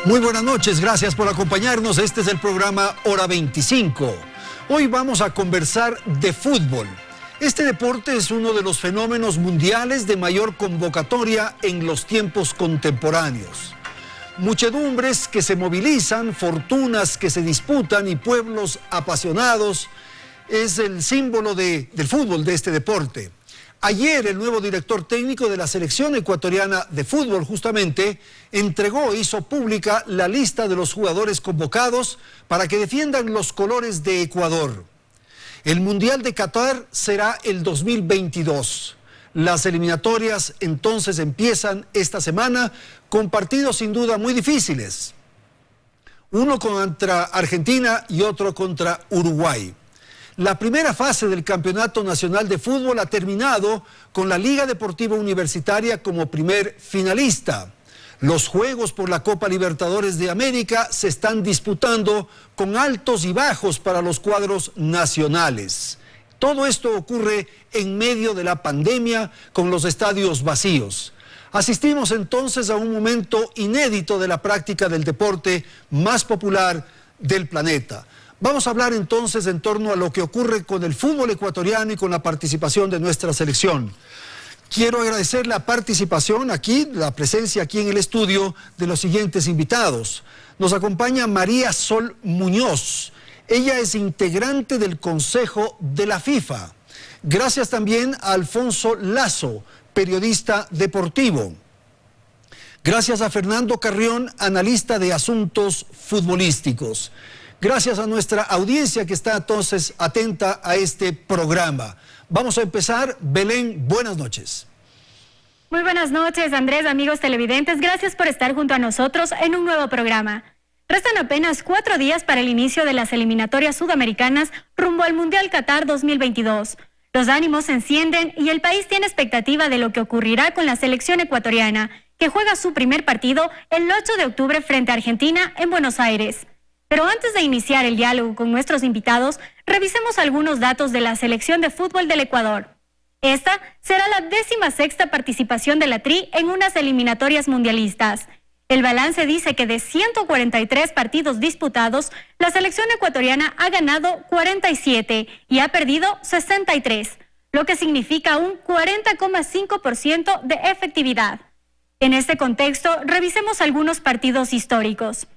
Muy buenas noches, gracias por acompañarnos. Este es el programa Hora 25. Hoy vamos a conversar de fútbol. Este deporte es uno de los fenómenos mundiales de mayor convocatoria en los tiempos contemporáneos. Muchedumbres que se movilizan, fortunas que se disputan y pueblos apasionados es el símbolo del fútbol, de este deporte. Ayer el nuevo director técnico de la selección ecuatoriana de fútbol justamente hizo pública la lista de los jugadores convocados para que defiendan los colores de Ecuador. El Mundial de Qatar será el 2022. Las eliminatorias entonces empiezan esta semana con partidos sin duda muy difíciles. Uno contra Argentina y otro contra Uruguay. La primera fase del Campeonato Nacional de Fútbol ha terminado con la Liga Deportiva Universitaria como primer finalista. Los juegos por la Copa Libertadores de América se están disputando con altos y bajos para los cuadros nacionales. Todo esto ocurre en medio de la pandemia con los estadios vacíos. Asistimos entonces a un momento inédito de la práctica del deporte más popular del planeta. Vamos a hablar entonces en torno a lo que ocurre con el fútbol ecuatoriano y con la participación de nuestra selección. Quiero agradecer la participación aquí, la presencia aquí en el estudio de los siguientes invitados. Nos acompaña María Sol Muñoz. Ella es integrante del Consejo de la FIFA. Gracias también a Alfonso Lazo, periodista deportivo. Gracias a Fernando Carrión, analista de asuntos futbolísticos. Gracias a nuestra audiencia que está entonces atenta a este programa. Vamos a empezar. Belén, buenas noches. Muy buenas noches, Andrés, amigos televidentes. Gracias por estar junto a nosotros en un nuevo programa. Restan apenas 4 días para el inicio de las eliminatorias sudamericanas rumbo al Mundial Qatar 2022. Los ánimos se encienden y el país tiene expectativa de lo que ocurrirá con la selección ecuatoriana, que juega su primer partido el 8 de octubre frente a Argentina en Buenos Aires. Pero antes de iniciar el diálogo con nuestros invitados, revisemos algunos datos de la selección de fútbol del Ecuador. Esta será la 16ª participación de la Tri en unas eliminatorias mundialistas. El balance dice que de 143 partidos disputados, la selección ecuatoriana ha ganado 47 y ha perdido 63, lo que significa un 40,5% de efectividad. En este contexto, revisemos algunos partidos históricos.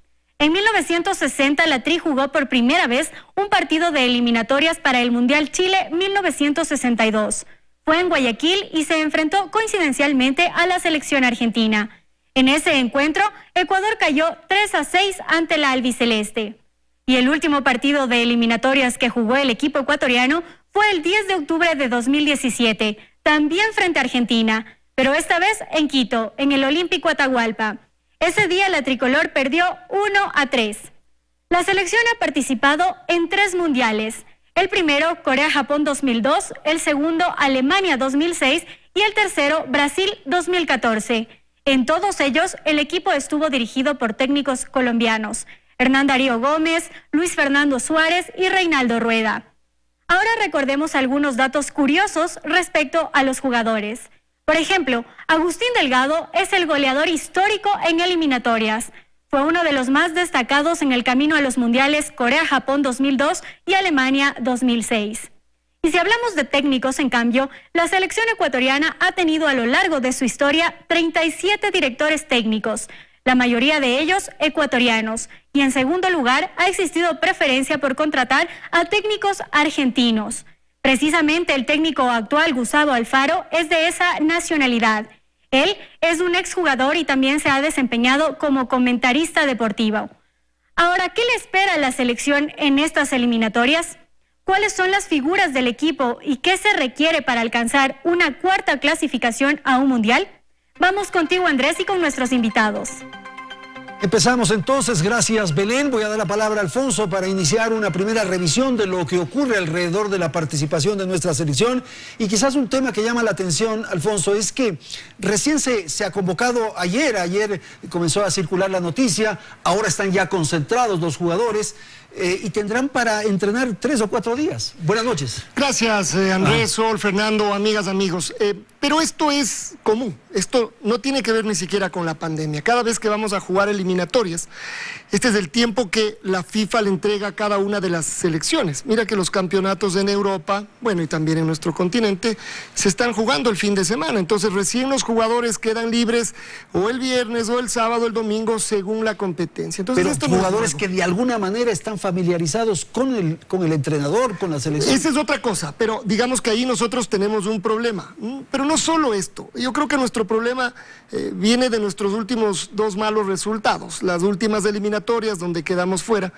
En 1960, la Tri jugó por primera vez un partido de eliminatorias para el Mundial Chile 1962. Fue en Guayaquil y se enfrentó coincidencialmente a la selección argentina. En ese encuentro, Ecuador cayó 3-6 ante la albiceleste. Y el último partido de eliminatorias que jugó el equipo ecuatoriano fue el 10 de octubre de 2017, también frente a Argentina, pero esta vez en Quito, en el Olímpico Atahualpa. Ese día la tricolor perdió 1-3. La selección ha participado en 3 mundiales. El primero, Corea-Japón 2002, el segundo, Alemania 2006 y el tercero, Brasil 2014. En todos ellos, el equipo estuvo dirigido por técnicos colombianos, Hernán Darío Gómez, Luis Fernando Suárez y Reinaldo Rueda. Ahora recordemos algunos datos curiosos respecto a los jugadores. Por ejemplo, Agustín Delgado es el goleador histórico en eliminatorias. Fue uno de los más destacados en el camino a los mundiales Corea-Japón 2002 y Alemania 2006. Y si hablamos de técnicos, en cambio, la selección ecuatoriana ha tenido a lo largo de su historia 37 directores técnicos, la mayoría de ellos ecuatorianos. Y en segundo lugar, ha existido preferencia por contratar a técnicos argentinos. Precisamente el técnico actual, Gustavo Alfaro, es de esa nacionalidad. Él es un exjugador y también se ha desempeñado como comentarista deportivo. Ahora, ¿qué le espera a la selección en estas eliminatorias? ¿Cuáles son las figuras del equipo y qué se requiere para alcanzar una 4ª clasificación a un mundial? Vamos contigo, Andrés, y con nuestros invitados. Empezamos entonces, gracias Belén. Voy a dar la palabra a Alfonso para iniciar una primera revisión de lo que ocurre alrededor de la participación de nuestra selección. Y quizás un tema que llama la atención, Alfonso, es que recién se ha convocado ayer comenzó a circular la noticia, ahora están ya concentrados los jugadores. y tendrán para entrenar 3 o 4 días. Buenas noches. Gracias, Andrés, Sol, Fernando, amigas, amigos. Pero esto es común, esto no tiene que ver ni siquiera con la pandemia. Cada vez que vamos a jugar eliminatorias, este es el tiempo que la FIFA le entrega a cada una de las selecciones. Mira que los campeonatos en Europa, bueno, y también en nuestro continente, se están jugando el fin de semana. Entonces recién los jugadores quedan libres o el viernes o el sábado, el domingo, según la competencia. Entonces, pero esto jugadores que de alguna manera están familiarizados con el entrenador, con la selección. Esa es otra cosa, pero digamos que ahí nosotros tenemos un problema. Pero no solo esto, yo creo que nuestro problema viene de nuestros últimos 2 malos resultados, las últimas eliminatorias donde quedamos fuera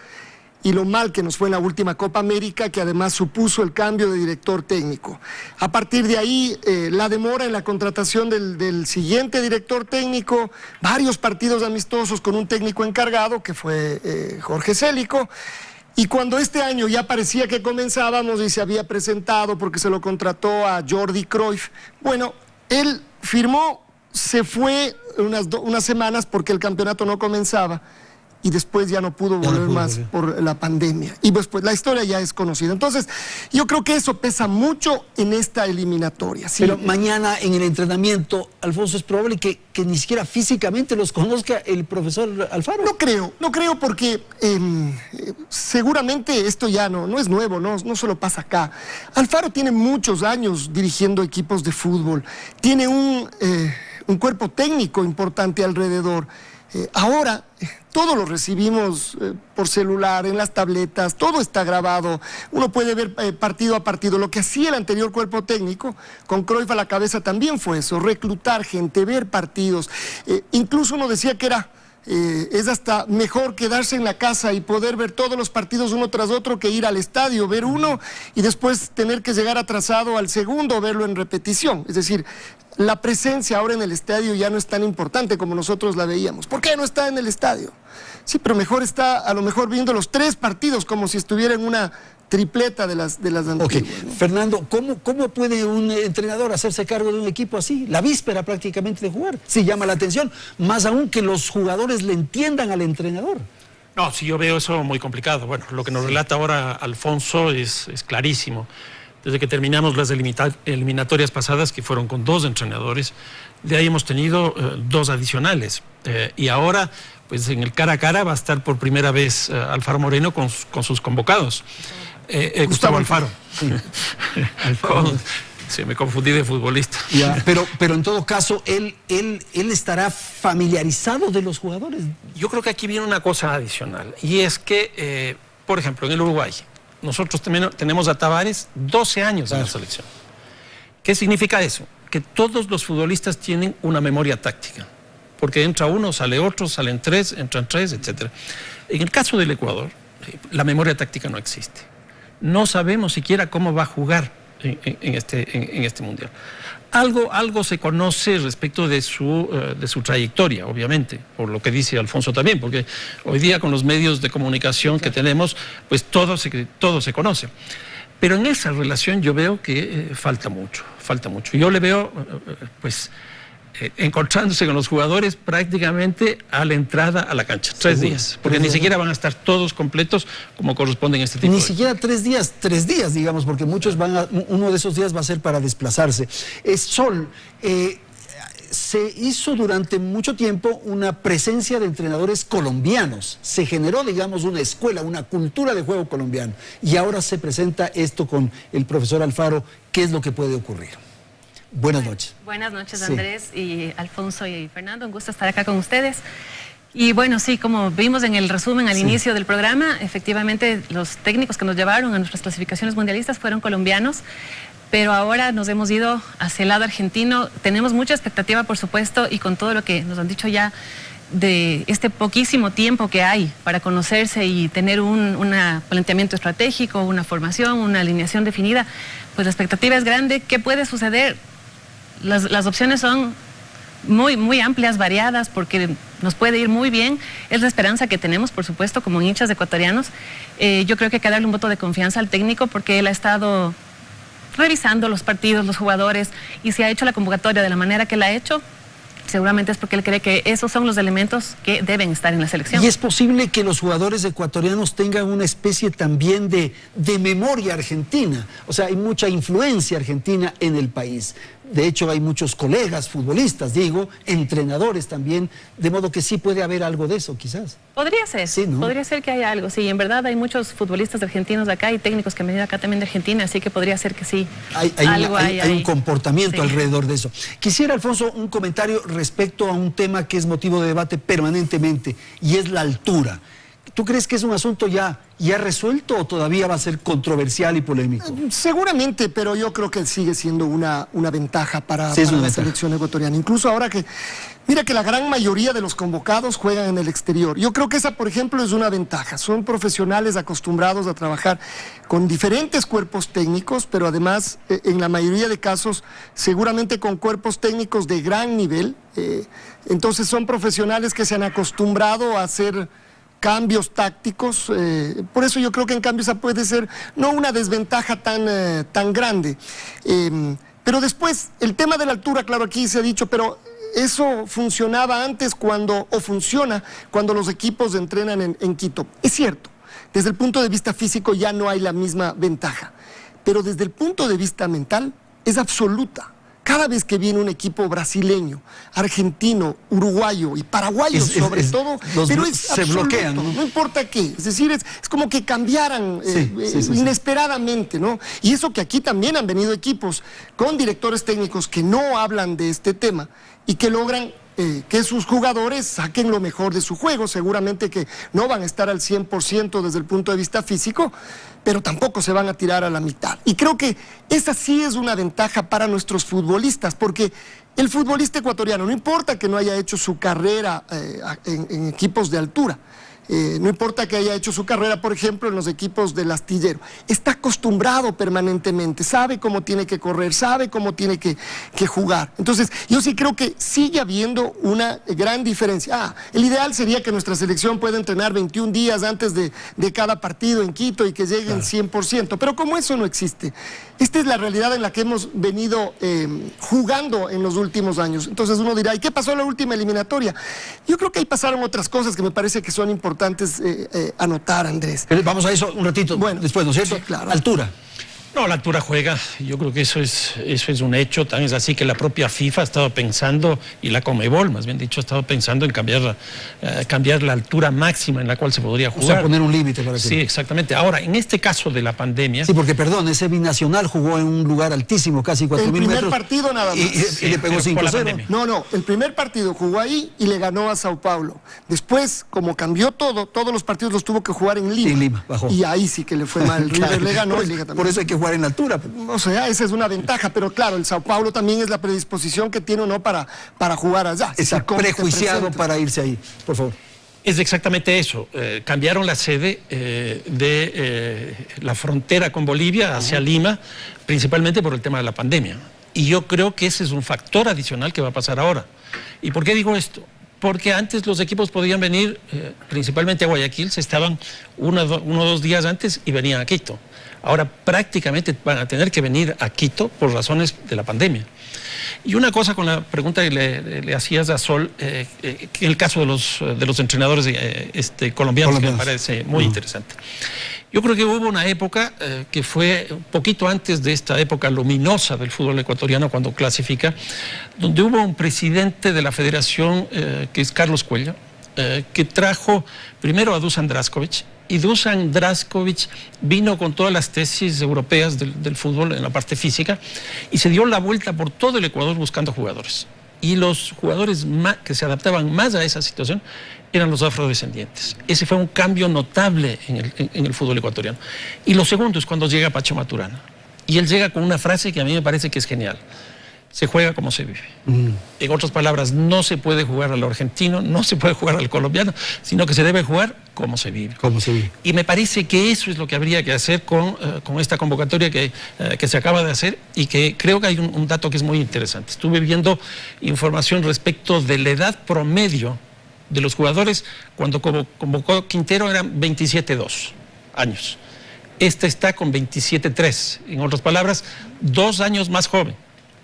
y lo mal que nos fue en la última Copa América, que además supuso el cambio de director técnico. A partir de ahí, la demora en la contratación del siguiente director técnico, varios partidos amistosos con un técnico encargado, que fue Jorge Célico. Y cuando este año ya parecía que comenzábamos y se había presentado porque se lo contrató a Jordi Cruyff, bueno, él firmó, se fue unas semanas porque el campeonato no comenzaba y después ya no pudo volver más por la pandemia. Y después la historia ya es conocida. Entonces, yo creo que eso pesa mucho en esta eliminatoria. ¿Sí? Pero mañana en el entrenamiento, Alfonso, es probable que ni siquiera físicamente los conozca el profesor Alfaro. No creo porque seguramente esto ya no es nuevo, no solo pasa acá. Alfaro tiene muchos años dirigiendo equipos de fútbol, tiene un cuerpo técnico importante alrededor. Ahora todo lo recibimos por celular, en las tabletas, todo está grabado, uno puede ver partido a partido. Lo que hacía el anterior cuerpo técnico, con Cruyff a la cabeza, también fue eso, reclutar gente, ver partidos. Incluso uno decía que es hasta mejor quedarse en la casa y poder ver todos los partidos uno tras otro que ir al estadio, ver uno y después tener que llegar atrasado al segundo o verlo en repetición. Es decir, la presencia ahora en el estadio ya no es tan importante como nosotros la veíamos. ¿Por qué no está en el estadio? Sí, pero mejor está a lo mejor viendo los 3 partidos como si estuviera en una tripleta de las antiguas. Okay. ¿No? Fernando, ¿cómo puede un entrenador hacerse cargo de un equipo así? La víspera prácticamente de jugar. Sí llama la atención, más aún que los jugadores le entiendan al entrenador. No, sí, yo veo eso muy complicado. Bueno, lo que nos relata ahora Alfonso es clarísimo. Desde que terminamos las eliminatorias pasadas, que fueron con 2 entrenadores, de ahí hemos tenido 2 adicionales. Y ahora, pues en el cara a cara va a estar por primera vez Alfaro Moreno con sus convocados. Gustavo Alfaro. Sí. Sí, me confundí de futbolista. Ya, pero en todo caso, él estará familiarizado de los jugadores. Yo creo que aquí viene una cosa adicional, y es que, por ejemplo, en el Uruguay, nosotros tenemos a Tavares 12 años en la selección. ¿Qué significa eso? Que todos los futbolistas tienen una memoria táctica, porque entra uno, sale otro, salen 3, entran 3, etc. En el caso del Ecuador, la memoria táctica no existe. No sabemos siquiera cómo va a jugar en este mundial. Algo se conoce respecto de su trayectoria, obviamente, por lo que dice Alfonso también, porque hoy día con los medios de comunicación que tenemos, pues todo se conoce. Pero en esa relación yo veo que falta mucho. Yo le veo, encontrándose con los jugadores prácticamente a la entrada a la cancha, 3 días, porque ni siquiera van a estar todos completos como corresponden a este tipo. Ni siquiera 3 días, 3 días, digamos, porque muchos uno de esos días va a ser para desplazarse. Sol, se hizo durante mucho tiempo una presencia de entrenadores colombianos, se generó, digamos, una escuela, una cultura de juego colombiano, y ahora se presenta esto con el profesor Alfaro. ¿Qué es lo que puede ocurrir? Buenas noches. Buenas noches, Andrés y Alfonso y Fernando. Un gusto estar acá con ustedes. Y bueno, sí, como vimos en el resumen al inicio del programa, efectivamente los técnicos que nos llevaron a nuestras clasificaciones mundialistas fueron colombianos, pero ahora nos hemos ido hacia el lado argentino. Tenemos mucha expectativa, por supuesto, y con todo lo que nos han dicho ya de este poquísimo tiempo que hay para conocerse y tener un planteamiento estratégico, una formación, una alineación definida, pues la expectativa es grande. ¿Qué puede suceder? Las opciones son muy amplias, variadas, porque nos puede ir muy bien. Es la esperanza que tenemos, por supuesto, como hinchas ecuatorianos. Yo creo que hay que darle un voto de confianza al técnico, porque él ha estado revisando los partidos, los jugadores, y si ha hecho la convocatoria de la manera que la ha hecho, seguramente es porque él cree que esos son los elementos que deben estar en la selección. ¿Y es posible que los jugadores ecuatorianos tengan una especie también de memoria argentina? O sea, hay mucha influencia argentina en el país. De hecho, hay muchos colegas futbolistas, digo, entrenadores también, de modo que sí puede haber algo de eso, quizás. Podría ser, sí, ¿no? Podría ser que haya algo, sí, en verdad hay muchos futbolistas argentinos de acá y técnicos que han venido acá también de Argentina, así que podría ser que sí. Hay un comportamiento sí. alrededor de eso. Quisiera, Alfonso, un comentario respecto a un tema que es motivo de debate permanentemente, y es la altura. ¿Tú crees que es un asunto ya resuelto o todavía va a ser controversial y polémico? Seguramente, pero yo creo que sigue siendo una ventaja para la selección ecuatoriana. Incluso ahora que, mira que la gran mayoría de los convocados juegan en el exterior. Yo creo que esa, por ejemplo, es una ventaja. Son profesionales acostumbrados a trabajar con diferentes cuerpos técnicos, pero además, en la mayoría de casos, seguramente con cuerpos técnicos de gran nivel. Entonces son profesionales que se han acostumbrado a hacer cambios tácticos, por eso yo creo que en cambio esa puede ser no una desventaja tan grande. Pero después, el tema de la altura, claro, aquí se ha dicho, pero eso funcionaba antes funciona cuando los equipos entrenan en Quito. Es cierto, desde el punto de vista físico ya no hay la misma ventaja, pero desde el punto de vista mental es absoluta. Cada vez que viene un equipo brasileño, argentino, uruguayo y paraguayo sobre todo, pero es se bloquean, ¿no? No importa qué, es decir, es como que cambiaran inesperadamente, ¿no? Y eso que aquí también han venido equipos con directores técnicos que no hablan de este tema y que logran que sus jugadores saquen lo mejor de su juego. Seguramente que no van a estar al 100% desde el punto de vista físico, pero tampoco se van a tirar a la mitad. Y creo que esa sí es una ventaja para nuestros futbolistas, porque el futbolista ecuatoriano, no importa que no haya hecho su carrera en equipos de altura, no importa que haya hecho su carrera, por ejemplo, en los equipos del astillero, está acostumbrado permanentemente, sabe cómo tiene que correr, sabe cómo tiene que jugar. Entonces, yo sí creo que sigue habiendo una gran diferencia. El ideal sería que nuestra selección pueda entrenar 21 días antes de cada partido en Quito y que lleguen 100%, pero como eso no existe, esta es la realidad en la que hemos venido jugando en los últimos años. Entonces uno dirá, ¿y qué pasó en la última eliminatoria? Yo creo que ahí pasaron otras cosas que me parece que son importantes anotar, Andrés. Vamos a eso un ratito después, ¿no es cierto? Sí, claro. Altura. No, la altura juega, yo creo que eso es un hecho, tan es así que la propia FIFA ha estado pensando, y la Conmebol más bien dicho, ha estado pensando en cambiar la altura máxima en la cual se podría jugar. O sea, poner un límite para que... Sí, exactamente. Ahora, en este caso de la pandemia... Sí, porque perdón, ese binacional jugó en un lugar altísimo, casi 4.000 metros. El primer partido nada más. Y le pegó 5-0. No, el primer partido jugó ahí y le ganó a Sao Paulo. Después, como cambió todo, todos los partidos los tuvo que jugar en Lima. En Lima, bajó. Y ahí sí que le fue mal. River le ganó y Liga también. Por eso hay que jugar en altura. O sea, esa es una ventaja, pero claro, el Sao Paulo también es la predisposición que tiene o no para jugar allá. Está prejuiciado para irse ahí, por favor. Es exactamente eso. Cambiaron la sede de la frontera con Bolivia hacia Lima, principalmente por el tema de la pandemia. Y yo creo que ese es un factor adicional que va a pasar ahora. ¿Y por qué digo esto? Porque antes los equipos podían venir principalmente a Guayaquil, se estaban uno o dos días antes y venían a Quito. Ahora prácticamente van a tener que venir a Quito por razones de la pandemia. Y una cosa con la pregunta que le hacías a Sol, en el caso de los entrenadores colombianos, que me parece muy interesante. Yo creo que hubo una época que fue un poquito antes de esta época luminosa del fútbol ecuatoriano, cuando clasifica, donde hubo un presidente de la federación, que es Carlos Cuellar, que trajo primero a Dusan Drašković, y Dusan Drašković vino con todas las tesis europeas del fútbol en la parte física y se dio la vuelta por todo el Ecuador buscando jugadores. Y los jugadores que se adaptaban más a esa situación eran los afrodescendientes. Ese fue un cambio notable en el fútbol ecuatoriano. Y lo segundo es cuando llega Pacho Maturana. Y él llega con una frase que a mí me parece que es genial. Se juega como se vive. En otras palabras, no se puede jugar al argentino, no se puede jugar al colombiano, sino que se debe jugar como se vive. Como se vive. Y me parece que eso es lo que habría que hacer con esta convocatoria que se acaba de hacer, y que creo que hay un dato que es muy interesante. Estuve viendo información respecto de la edad promedio de los jugadores. Cuando convocó Quintero eran 27-2 años. Este está con 27-3. En otras palabras, 2 años más joven.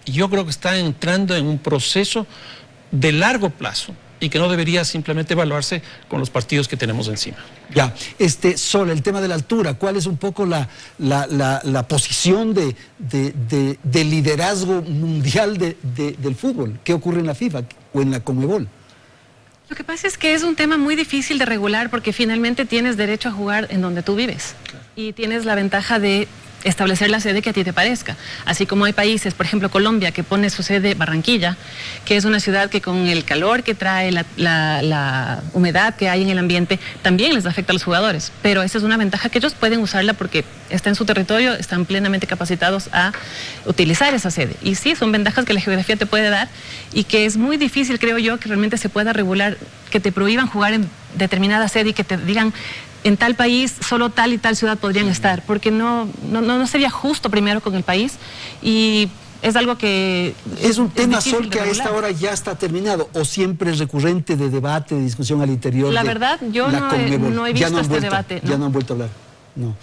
Yo creo que está entrando en un proceso de largo plazo y que no debería simplemente evaluarse con los partidos que tenemos encima. Ya, Sol, el tema de la altura, ¿cuál es un poco la posición de liderazgo mundial del fútbol? ¿Qué ocurre en la FIFA o en la Conmebol? Lo que pasa es que es un tema muy difícil de regular porque finalmente tienes derecho a jugar en donde tú vives. Claro. Y tienes la ventaja de establecer la sede que a ti te parezca. Así como hay países, por ejemplo Colombia, que pone su sede Barranquilla, que es una ciudad que con el calor que trae, la humedad que hay en el ambiente, también les afecta a los jugadores. Pero esa es una ventaja que ellos pueden usarla porque está en su territorio, están plenamente capacitados a utilizar esa sede. Y sí, son ventajas que la geografía te puede dar y que es muy difícil, creo yo, que realmente se pueda regular, que te prohíban jugar en determinada sede y que te digan en tal país solo tal y tal ciudad podrían estar, porque no sería justo primero con el país y es algo que... ¿Es un tema, Sol, que a esta hora ya está terminado o siempre es recurrente de debate, de discusión al interior? La verdad, yo no he visto este debate. Ya no han vuelto a hablar. No.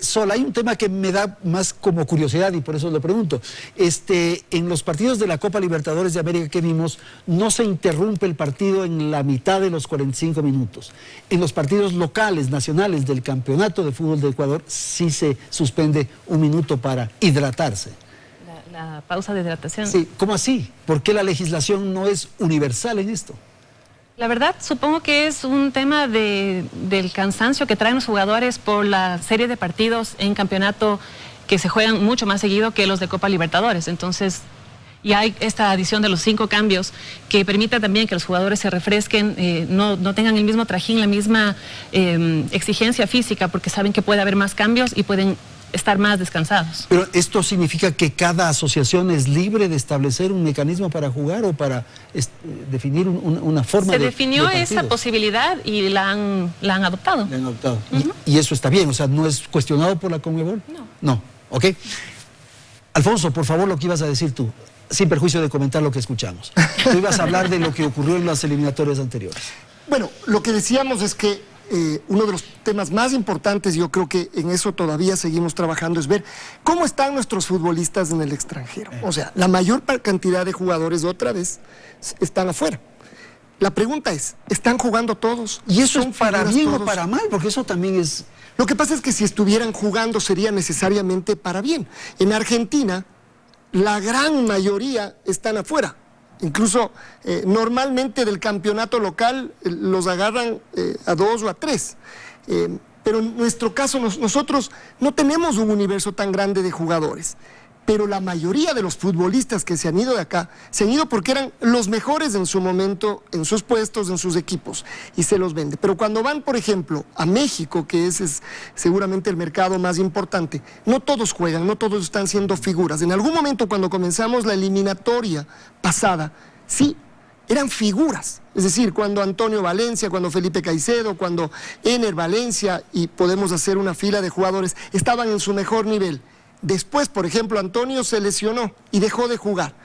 Sol, hay un tema que me da más como curiosidad y por eso lo pregunto. En los partidos de la Copa Libertadores de América que vimos, no se interrumpe el partido en la mitad de los 45 minutos. En los partidos locales, nacionales del Campeonato de Fútbol de Ecuador, sí se suspende un minuto para hidratarse. La pausa de hidratación. Sí, ¿cómo así? ¿Por qué la legislación no es universal en esto? La verdad, supongo que es un tema del cansancio que traen los jugadores por la serie de partidos en campeonato que se juegan mucho más seguido que los de Copa Libertadores. Entonces, y hay esta adición de los 5 cambios que permite también que los jugadores se refresquen, no tengan el mismo trajín, la misma exigencia física, porque saben que puede haber más cambios y pueden estar más descansados. Pero ¿esto significa que cada asociación es libre de establecer un mecanismo para jugar o para definir una forma de... Se definió esa posibilidad y la han adoptado. La han adoptado. Y eso está bien, o sea, ¿no es cuestionado por la Conmebol? No. No, ok. Alfonso, por favor, lo que ibas a decir tú, sin perjuicio de comentar lo que escuchamos. Tú ibas a hablar de lo que ocurrió en las eliminatorias anteriores. Bueno, lo que decíamos es que uno de los temas más importantes, yo creo que en eso todavía seguimos trabajando, es ver cómo están nuestros futbolistas en el extranjero. O sea, la mayor cantidad de jugadores otra vez están afuera. La pregunta es, ¿están jugando todos? ¿Y eso es para bien o para mal? Porque eso también es... Lo que pasa es que si estuvieran jugando sería necesariamente para bien. En Argentina, la gran mayoría están afuera. Incluso normalmente del campeonato local los agarran a 2 o a 3. Pero en nuestro caso nosotros no tenemos un universo tan grande de jugadores. Pero la mayoría de los futbolistas que se han ido de acá, se han ido porque eran los mejores en su momento, en sus puestos, en sus equipos, y se los vende. Pero cuando van, por ejemplo, a México, que ese es seguramente el mercado más importante, no todos juegan, no todos están siendo figuras. En algún momento, cuando comenzamos la eliminatoria pasada, sí, eran figuras. Es decir, cuando Antonio Valencia, cuando Felipe Caicedo, cuando Ener Valencia, y podemos hacer una fila de jugadores, estaban en su mejor nivel. Después, por ejemplo, Antonio se lesionó y dejó de jugar.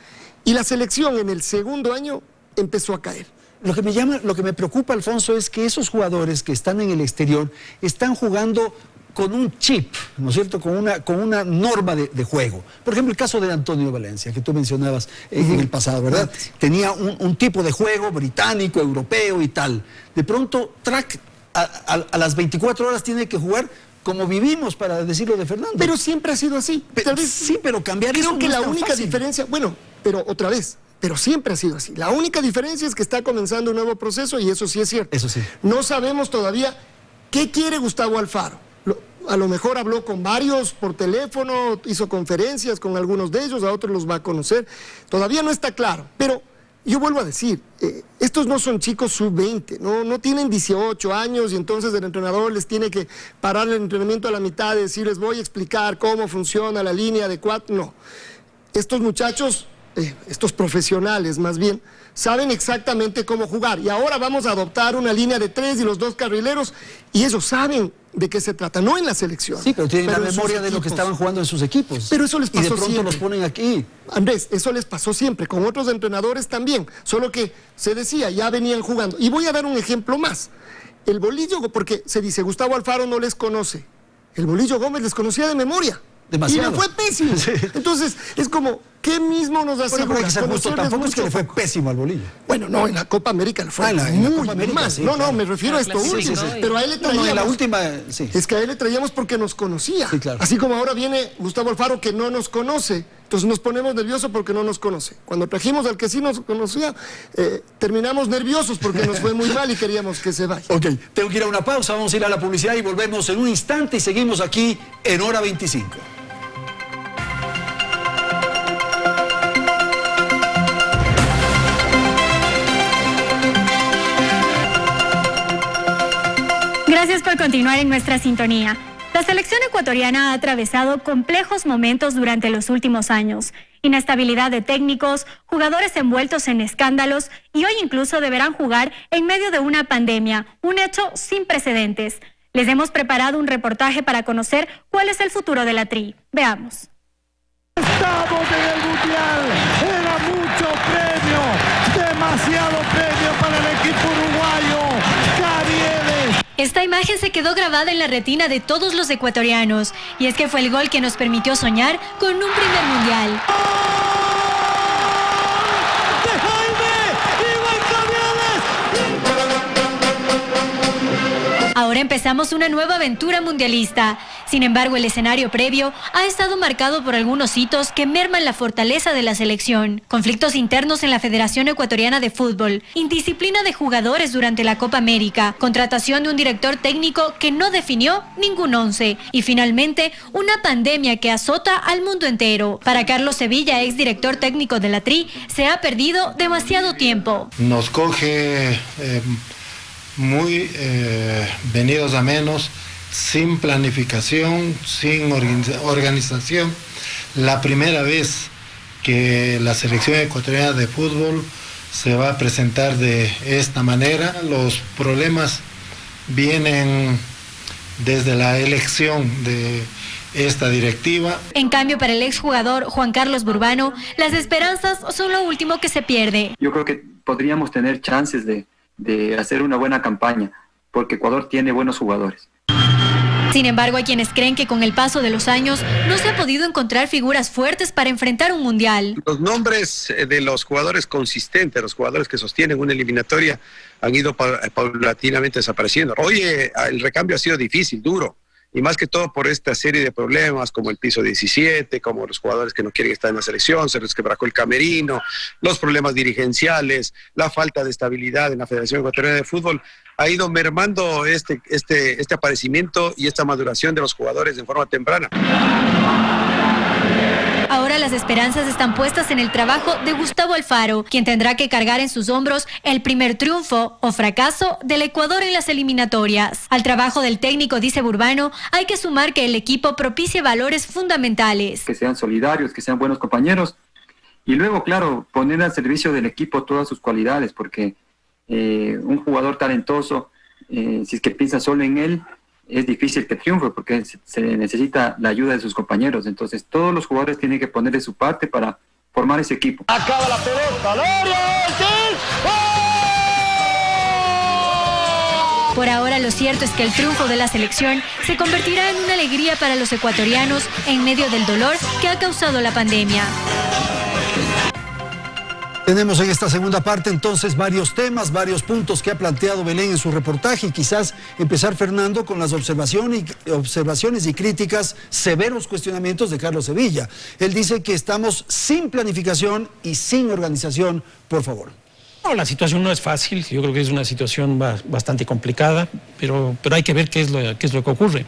Y la selección en el segundo año empezó a caer. Lo que me preocupa, Alfonso, es que esos jugadores que están en el exterior están jugando con un chip, ¿no es cierto?, con una norma de juego. Por ejemplo, el caso de Antonio Valencia, que tú mencionabas en el pasado, ¿verdad? Tenía un tipo de juego británico, europeo y tal. De pronto, a las 24 horas tiene que jugar como vivimos, para decirlo de Fernando. Pero siempre ha sido así. Sí, pero cambiar eso creo que no es la tan única fácil. diferencia, bueno, pero otra vez, pero siempre ha sido así. La única diferencia es que está comenzando un nuevo proceso y eso sí es cierto. Eso sí. No sabemos todavía qué quiere Gustavo Alfaro. A lo mejor habló con varios por teléfono, hizo conferencias con algunos de ellos, a otros los va a conocer. Todavía no está claro, pero yo vuelvo a decir, estos no son chicos sub-20, no tienen 18 años y entonces el entrenador les tiene que parar el entrenamiento a la mitad y decirles voy a explicar cómo funciona la línea de 4. No, estos muchachos, estos profesionales más bien, saben exactamente cómo jugar y ahora vamos a adoptar una línea de 3 y los 2 carrileros y ellos saben de qué se trata, no en la selección. Sí, pero tienen la memoria de lo que estaban jugando en sus equipos. Pero eso les pasó siempre. Y de pronto los ponen aquí. Andrés, eso les pasó siempre, con otros entrenadores también, solo que se decía, ya venían jugando. Y voy a dar un ejemplo más. El Bolillo, porque se dice, Gustavo Alfaro no les conoce. El Bolillo Gómez les conocía de memoria. Demasiado. Y le fue pésimo. Sí. Entonces, es como, ¿qué mismo nos asegura? Bueno, pero hay que ser justo, Conocerles tampoco es que mucho le fue poco. pésimo al Bolillo. Bueno, no, en la Copa América le fue en la muy Copa América, mal. sí, No, claro. me refiero a esto Sí, último. sí. Pero a él le No, traíamos... en la última, sí. Es que a él le traíamos porque nos conocía. Sí, claro. Así como ahora viene Gustavo Alfaro que no nos conoce. Entonces nos ponemos nerviosos porque no nos conoce. Cuando trajimos al que sí nos conocía, terminamos nerviosos porque nos fue muy mal y queríamos que se vaya. Ok, tengo que ir a una pausa, vamos a ir a la publicidad y volvemos en un instante y seguimos aquí en Hora 25. Gracias por continuar en nuestra sintonía. La selección ecuatoriana ha atravesado complejos momentos durante los últimos años. Inestabilidad de técnicos, jugadores envueltos en escándalos y hoy incluso deberán jugar en medio de una pandemia, un hecho sin precedentes. Les hemos preparado un reportaje para conocer cuál es el futuro de la Tri. Veamos. Estamos en el Mundial, era mucho premio, demasiado premio para el equipo uruguayo. Caviedes. Esta imagen se quedó grabada en la retina de todos los ecuatorianos, y es que fue el gol que nos permitió soñar con un primer mundial. ¡De Jaime! ¡Iván Caviedes! Ahora empezamos una nueva aventura mundialista. Sin embargo, el escenario previo ha estado marcado por algunos hitos que merman la fortaleza de la selección. Conflictos internos en la Federación Ecuatoriana de Fútbol, indisciplina de jugadores durante la Copa América, contratación de un director técnico que no definió ningún once y finalmente una pandemia que azota al mundo entero. Para Carlos Sevilla, exdirector técnico de la Tri, se ha perdido demasiado tiempo. Nos coge muy venidos a menos, sin planificación, sin organización. La primera vez que la selección ecuatoriana de fútbol se va a presentar de esta manera. Los problemas vienen desde la elección de esta directiva. En cambio, para el exjugador Juan Carlos Burbano, las esperanzas son lo último que se pierde. Yo creo que podríamos tener chances de hacer una buena campaña, porque Ecuador tiene buenos jugadores. Sin embargo, hay quienes creen que con el paso de los años no se ha podido encontrar figuras fuertes para enfrentar un mundial. Los nombres de los jugadores consistentes, los jugadores que sostienen una eliminatoria, han ido paulatinamente desapareciendo. Hoy el recambio ha sido difícil, duro, y más que todo por esta serie de problemas como el piso 17, como los jugadores que no quieren estar en la selección, se les quebrajó el camerino, los problemas dirigenciales, la falta de estabilidad en la Federación Ecuatoriana de Fútbol, ha ido mermando este aparecimiento y esta maduración de los jugadores de forma temprana. Ahora las esperanzas están puestas en el trabajo de Gustavo Alfaro, quien tendrá que cargar en sus hombros el primer triunfo o fracaso del Ecuador en las eliminatorias. Al trabajo del técnico, dice Burbano, hay que sumar que el equipo propicie valores fundamentales. Que sean solidarios, que sean buenos compañeros y luego, claro, poner al servicio del equipo todas sus cualidades, porque un jugador talentoso, si es que piensa solo en él, es difícil que triunfe porque se necesita la ayuda de sus compañeros. Entonces todos los jugadores tienen que poner de su parte para formar ese equipo. Acaba la pelota, Por ahora, lo cierto es que el triunfo de la selección se convertirá en una alegría para los ecuatorianos en medio del dolor que ha causado la pandemia. Tenemos en esta segunda parte entonces varios temas, varios puntos que ha planteado Belén en su reportaje y quizás empezar, Fernando, con las observaciones y críticas, severos cuestionamientos de Carlos Sevilla. Él dice que estamos sin planificación y sin organización, por favor. No, la situación no es fácil, yo creo que es una situación bastante complicada, pero hay que ver qué es lo que ocurre.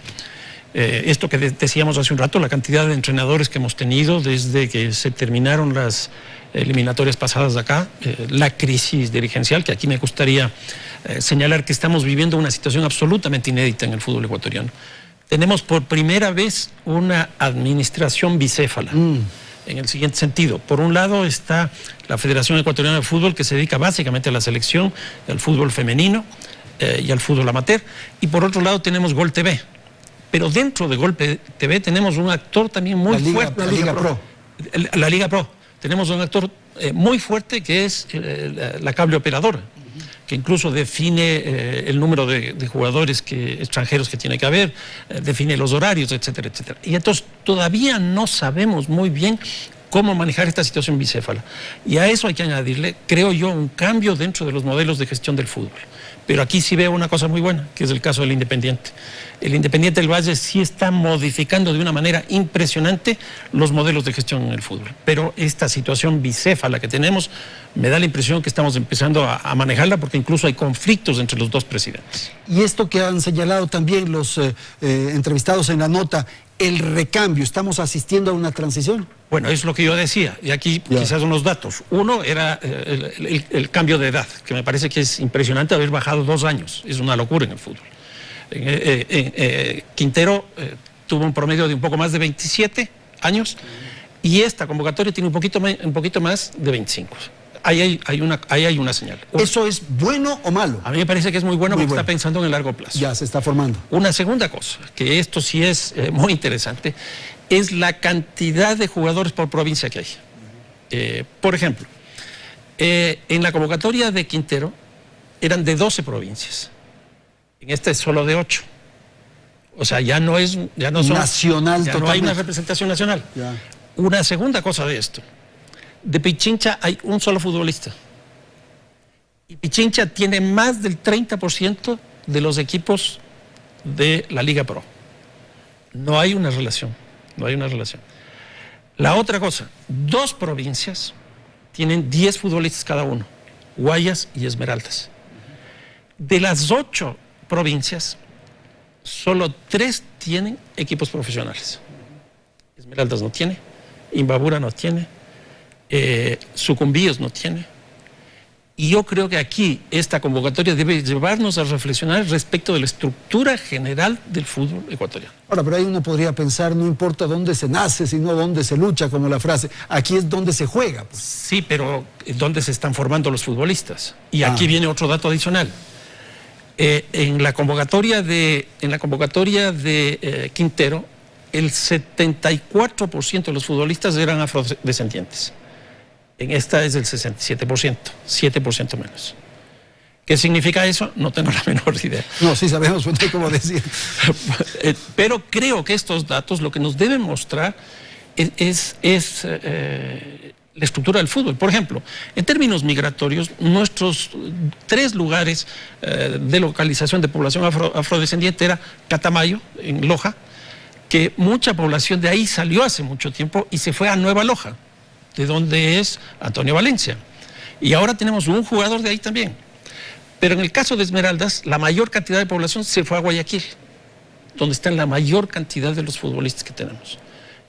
Esto que decíamos hace un rato, la cantidad de entrenadores que hemos tenido desde que se terminaron las eliminatorias pasadas de acá, la crisis dirigencial, que aquí me gustaría señalar que estamos viviendo una situación absolutamente inédita en el fútbol ecuatoriano. Tenemos por primera vez una administración bicéfala. En el siguiente sentido, por un lado está la Federación Ecuatoriana de Fútbol, que se dedica básicamente a la selección, al fútbol femenino y al fútbol amateur, y por otro lado tenemos Gol TV. Pero dentro de Gol TV tenemos un actor también muy fuerte. La Liga Pro. La Liga Pro. Tenemos un actor muy fuerte que es la cable operadora, que incluso define el número de jugadores extranjeros que tiene que haber, define los horarios, etcétera, etcétera. Y entonces todavía no sabemos muy bien cómo manejar esta situación bicéfala. Y a eso hay que añadirle, creo yo, un cambio dentro de los modelos de gestión del fútbol. Pero aquí sí veo una cosa muy buena, que es el caso del Independiente. El Independiente del Valle sí está modificando de una manera impresionante los modelos de gestión en el fútbol. Pero esta situación bicéfala que tenemos, me da la impresión que estamos empezando a manejarla, porque incluso hay conflictos entre los dos presidentes. Y esto que han señalado también los entrevistados en la nota, el recambio, ¿estamos asistiendo a una transición? Bueno, es lo que yo decía, y aquí quizás unos datos. Uno era el cambio de edad, que me parece que es impresionante haber bajado 2 años. Es una locura en el fútbol. Quintero tuvo un promedio de un poco más de 27 años y esta convocatoria tiene un poquito más de 25. Ahí hay una señal. ¿Eso es bueno o malo? A mí me parece que es muy bueno porque está pensando en el largo plazo. Ya se está formando. Una segunda cosa, que esto sí es muy interesante, es la cantidad de jugadores por provincia que hay. Por ejemplo, en la convocatoria de Quintero eran de 12 provincias. En esta es solo de 8. O sea, ya no son nacional, ya no hay una representación nacional. Ya. Una segunda cosa de esto. De Pichincha hay un solo futbolista. Y Pichincha tiene más del 30% de los equipos de la Liga Pro. No hay una relación. La otra cosa, 2 provincias tienen 10 futbolistas cada uno, Guayas y Esmeraldas. De las 8 provincias, solo 3 tienen equipos profesionales. Esmeraldas no tiene, Imbabura no tiene, Sucumbíos no tiene. Y yo creo que aquí esta convocatoria debe llevarnos a reflexionar respecto de la estructura general del fútbol ecuatoriano. Ahora, pero ahí uno podría pensar, no importa dónde se nace, sino dónde se lucha, como la frase. Aquí es donde se juega. Pues. Sí, pero ¿dónde se están formando los futbolistas? Y aquí viene otro dato adicional. En la convocatoria de Quintero, el 74% de los futbolistas eran afrodescendientes. En esta es del 67%, 7% menos. ¿Qué significa eso? No tengo la menor idea. No, sí sabemos, pues no hay cómo decir. Pero creo que estos datos lo que nos deben mostrar es la estructura del fútbol. Por ejemplo, en términos migratorios, nuestros 3 lugares de localización de población afrodescendiente era Catamayo, en Loja, que mucha población de ahí salió hace mucho tiempo y se fue a Nueva Loja, de donde es Antonio Valencia. Y ahora tenemos un jugador de ahí también. Pero en el caso de Esmeraldas, la mayor cantidad de población se fue a Guayaquil, donde está la mayor cantidad de los futbolistas que tenemos.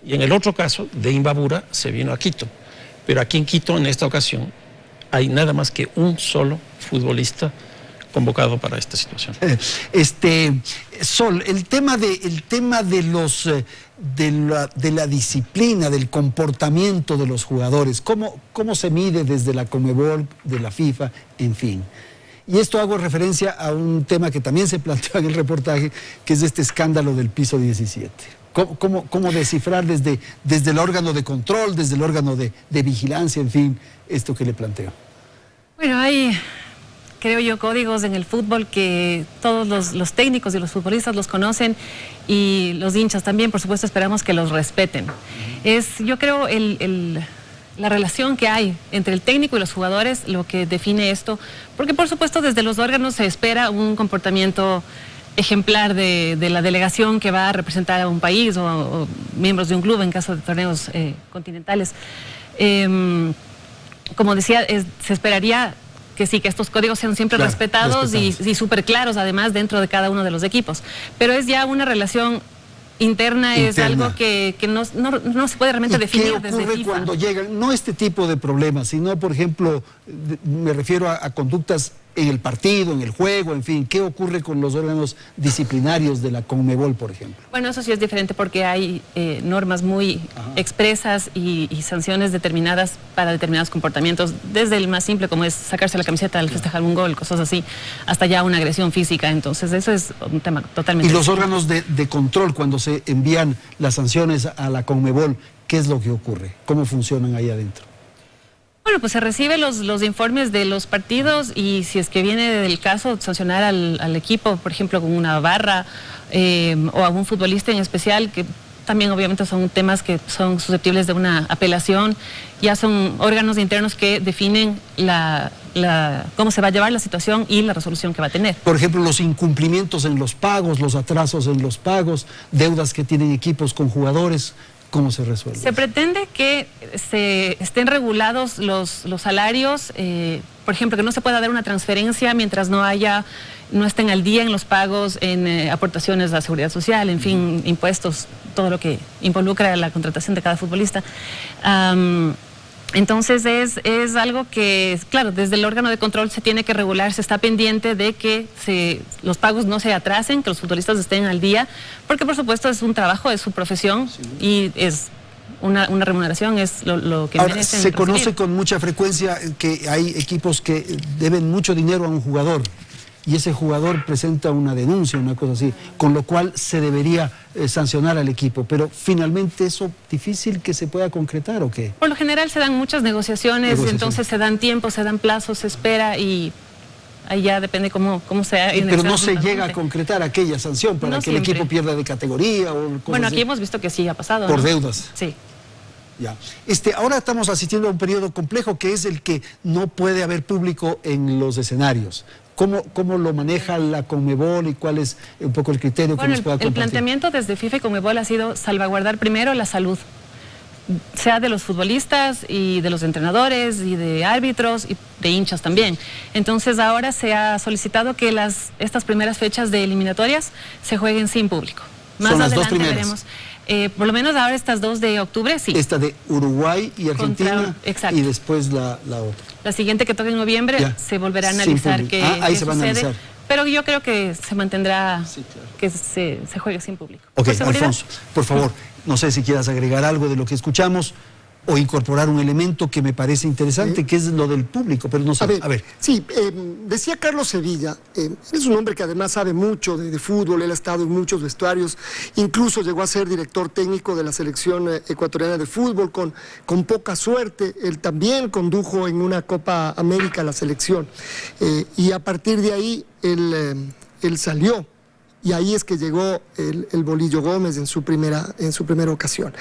Y en el otro caso, de Imbabura, se vino a Quito. Pero aquí en Quito, en esta ocasión, hay nada más que un solo futbolista convocado para esta situación. Sol, el tema de la disciplina, del comportamiento de los jugadores, ¿cómo se mide desde la Conmebol, de la FIFA, en fin? Y esto hago referencia a un tema que también se planteó en el reportaje, que es este escándalo del piso 17. ¿Cómo descifrar desde el órgano de control, desde el órgano de vigilancia, en fin, esto que le planteo? Bueno, hay, creo yo, códigos en el fútbol que todos los técnicos y los futbolistas los conocen, y los hinchas también, por supuesto, esperamos que los respeten. Es, yo creo, la relación que hay entre el técnico y los jugadores lo que define esto, porque por supuesto desde los órganos se espera un comportamiento ejemplar de la delegación que va a representar a un país o miembros de un club en caso de torneos continentales. Como decía, se esperaría que sí, que estos códigos sean siempre respetados y súper claros, además, dentro de cada uno de los equipos. Pero es ya una relación interna, es algo que no se puede realmente definir desde FIFA. ¿Qué ocurre cuando llegan, no este tipo de problemas, sino, por ejemplo, me refiero a conductas en el partido, en el juego, en fin, ¿qué ocurre con los órganos disciplinarios de la Conmebol, por ejemplo? Bueno, eso sí es diferente porque hay normas muy expresas y sanciones determinadas para determinados comportamientos, desde el más simple, como es sacarse la camiseta al festejar un gol, cosas así, hasta ya una agresión física. Entonces eso es un tema totalmente... ¿Y los órganos de control, cuando se envían las sanciones a la Conmebol, qué es lo que ocurre? ¿Cómo funcionan ahí adentro? Bueno, pues se reciben los informes de los partidos, y si es que viene del caso sancionar al equipo, por ejemplo, con una barra o a un futbolista en especial, que también obviamente son temas que son susceptibles de una apelación, ya son órganos internos que definen cómo se va a llevar la situación y la resolución que va a tener. Por ejemplo, los incumplimientos en los pagos, los atrasos en los pagos, deudas que tienen equipos con jugadores, ¿cómo se resuelve? Se pretende que se estén regulados los salarios, por ejemplo, que no se pueda dar una transferencia mientras no estén al día en los pagos, en aportaciones a la seguridad social, en fin, impuestos, todo lo que involucra la contratación de cada futbolista. Entonces es algo que, claro, desde el órgano de control se tiene que regular, se está pendiente de que los pagos no se atrasen, que los futbolistas estén al día, porque por supuesto es un trabajo, es su profesión, sí, y es una remuneración, es lo que merecen. Se conoce con mucha frecuencia que hay equipos que deben mucho dinero a un jugador y ese jugador presenta una denuncia, una cosa así, con lo cual se debería sancionar al equipo, pero finalmente eso difícil que se pueda concretar, ¿o qué? Por lo general se dan muchas negociaciones, entonces se dan tiempos, se dan plazos, se espera y ahí ya depende cómo sea. Pero no se llega a concretar aquella sanción para que el equipo pierda de categoría o cosas Bueno, aquí así. hemos visto que sí ha pasado. Por ¿no? deudas. Sí. Ya. Ahora estamos asistiendo a un periodo complejo que es el que no puede haber público en los escenarios. ¿Cómo lo maneja la Conmebol y cuál es un poco el criterio que nos pueda compartir? El planteamiento desde FIFA y Conmebol ha sido salvaguardar primero la salud, sea de los futbolistas y de los entrenadores y de árbitros y de hinchas también. Entonces ahora se ha solicitado que estas primeras fechas de eliminatorias se jueguen sin público. Más Son las adelante dos primeras. veremos. Por lo menos ahora estas 2 de octubre, sí. Esta de Uruguay y Argentina, exacto, y después la otra. La siguiente que toque en noviembre Ya. se volverá a analizar qué ahí se va a sucede. analizar. Pero yo creo que se mantendrá, sí, claro, que se juegue sin público. Ok, ¿Por seguridad? Alfonso, por favor, no sé si quieras agregar algo de lo que escuchamos o incorporar un elemento que me parece interesante, que es lo del público, pero no sé. A ver. Sí, decía Carlos Sevilla, es un hombre que además sabe mucho de fútbol, él ha estado en muchos vestuarios, incluso llegó a ser director técnico de la selección ecuatoriana de fútbol, con poca suerte, él también condujo en una Copa América la selección, y a partir de ahí él salió, y ahí es que llegó el Bolillo Gómez en su primera ocasión.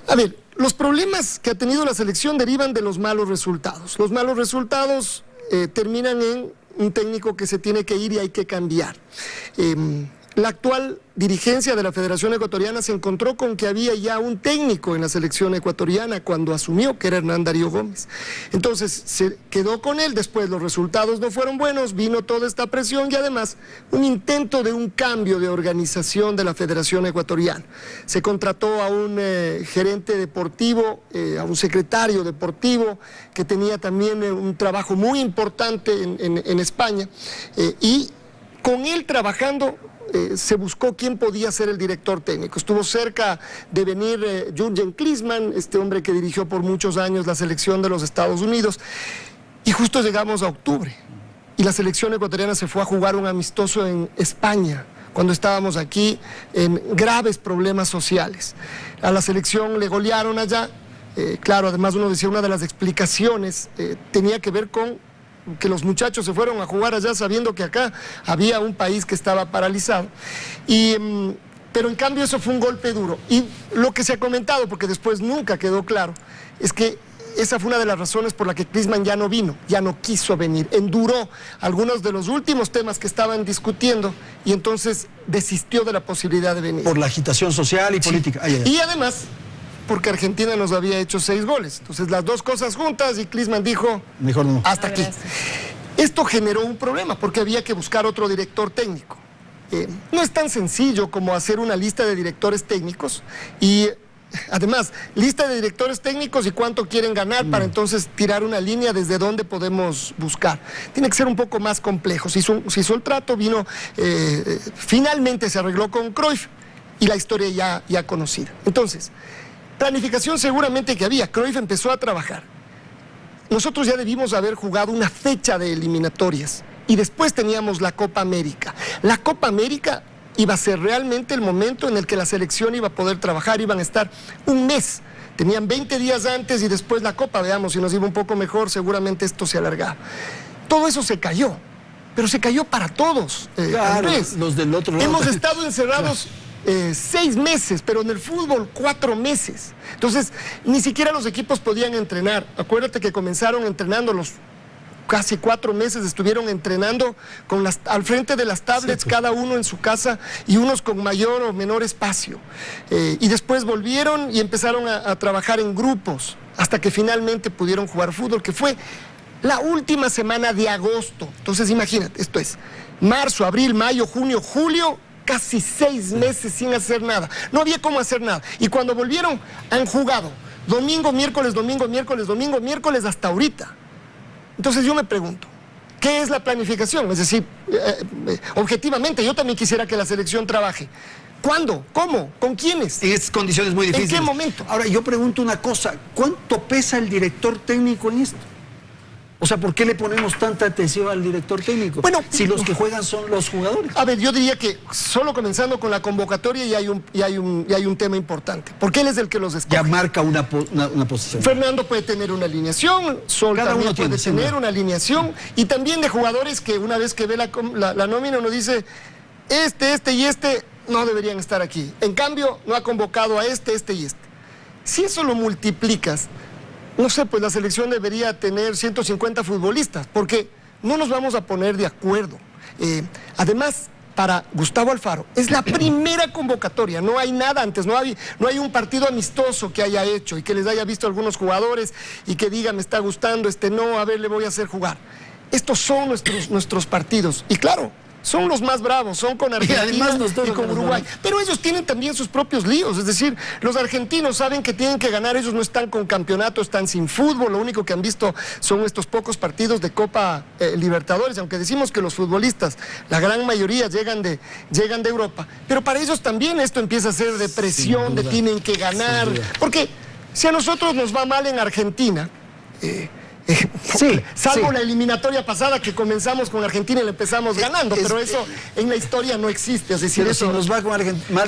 A ver, los problemas que ha tenido la selección derivan de los malos resultados. Los malos resultados terminan en un técnico que se tiene que ir y hay que cambiar. La actual dirigencia de la Federación Ecuatoriana se encontró con que había ya un técnico en la selección ecuatoriana cuando asumió, que era Hernán Darío Gómez. Entonces se quedó con él, después los resultados no fueron buenos, vino toda esta presión y además un intento de un cambio de organización de la Federación Ecuatoriana. Se contrató a un gerente deportivo, a un secretario deportivo que tenía también un trabajo muy importante en España y con él trabajando se buscó quién podía ser el director técnico. Estuvo cerca de venir Jürgen Klinsmann, este hombre que dirigió por muchos años la selección de los Estados Unidos, y justo llegamos a octubre y la selección ecuatoriana se fue a jugar un amistoso en España cuando estábamos aquí en graves problemas sociales. A la selección le golearon allá, claro, además uno decía, una de las explicaciones tenía que ver con que los muchachos se fueron a jugar allá sabiendo que acá había un país que estaba paralizado. Pero en cambio eso fue un golpe duro. Y lo que se ha comentado, porque después nunca quedó claro, es que esa fue una de las razones por la que Klinsmann ya no vino, ya no quiso venir. Enduró algunos de los últimos temas que estaban discutiendo y entonces desistió de la posibilidad de venir. Por la agitación social y política. Y además, porque Argentina nos había hecho 6 goles. Entonces las dos cosas juntas y Klinsmann dijo, mejor no. Hasta aquí. Esto generó un problema porque había que buscar otro director técnico. No es tan sencillo como hacer una lista de directores técnicos y además, lista de directores técnicos y cuánto quieren ganar para entonces tirar una línea desde dónde podemos buscar. Tiene que ser un poco más complejo. Se hizo el trato, vino, finalmente se arregló con Cruyff y la historia ya conocida. Entonces, planificación seguramente que había. Cruyff empezó a trabajar. Nosotros ya debimos haber jugado una fecha de eliminatorias y después teníamos la Copa América. La Copa América iba a ser realmente el momento en el que la selección iba a poder trabajar, iban a estar un mes. Tenían 20 días antes y después la Copa, veamos, si nos iba un poco mejor, seguramente esto se alargaba. Todo eso se cayó, pero se cayó para todos. Claro, Andrés, los del otro lado. hemos estado encerrados 6 meses, pero en el fútbol 4 meses. Entonces, ni siquiera los equipos podían entrenar. Acuérdate que comenzaron entrenando los casi 4 meses, estuvieron entrenando al frente de las tablets, sí, pues, cada uno en su casa y unos con mayor o menor espacio. Y después volvieron y empezaron a trabajar en grupos hasta que finalmente pudieron jugar fútbol, que fue la última semana de agosto. Entonces, imagínate, esto es marzo, abril, mayo, junio, julio, casi 6 meses sin hacer nada. No había cómo hacer nada. Y cuando volvieron, han jugado domingo, miércoles, domingo, miércoles, domingo, miércoles, hasta ahorita. Entonces yo me pregunto, ¿qué es la planificación? Es decir, objetivamente, yo también quisiera que la selección trabaje. ¿Cuándo? ¿Cómo? ¿Con quiénes? En estas condiciones muy difíciles. ¿En qué momento? Ahora, yo pregunto una cosa, ¿cuánto pesa el director técnico en esto? O sea, ¿por qué le ponemos tanta atención al director técnico? Bueno, si los que juegan son los jugadores. A ver, yo diría que solo comenzando con la convocatoria y hay un tema importante. Porque él es el que los escoge. Ya marca una posición. Fernando puede tener una alineación, Sol también puede tener una alineación, y también de jugadores que una vez que ve la nómina uno dice, este y este no deberían estar aquí. En cambio, no ha convocado a este y este. Si eso lo multiplicas, no sé, pues la selección debería tener 150 futbolistas, porque no nos vamos a poner de acuerdo. Además, para Gustavo Alfaro, es la primera convocatoria, no hay nada antes, no hay un partido amistoso que haya hecho y que les haya visto a algunos jugadores y que diga, me está gustando, no, a ver, le voy a hacer jugar. Estos son nuestros partidos, y claro, son los más bravos, son con Argentina y con Uruguay. Pero ellos tienen también sus propios líos, es decir, los argentinos saben que tienen que ganar, ellos no están con campeonato, están sin fútbol, lo único que han visto son estos pocos partidos de Copa Libertadores, aunque decimos que los futbolistas, la gran mayoría llegan de Europa, pero para ellos también esto empieza a ser de presión, de tienen que ganar, porque si a nosotros nos va mal en Argentina, salvo la eliminatoria pasada que comenzamos con Argentina y la empezamos ganando, pero eso en la historia no existe. Es decir, si nos va mal con Argentina,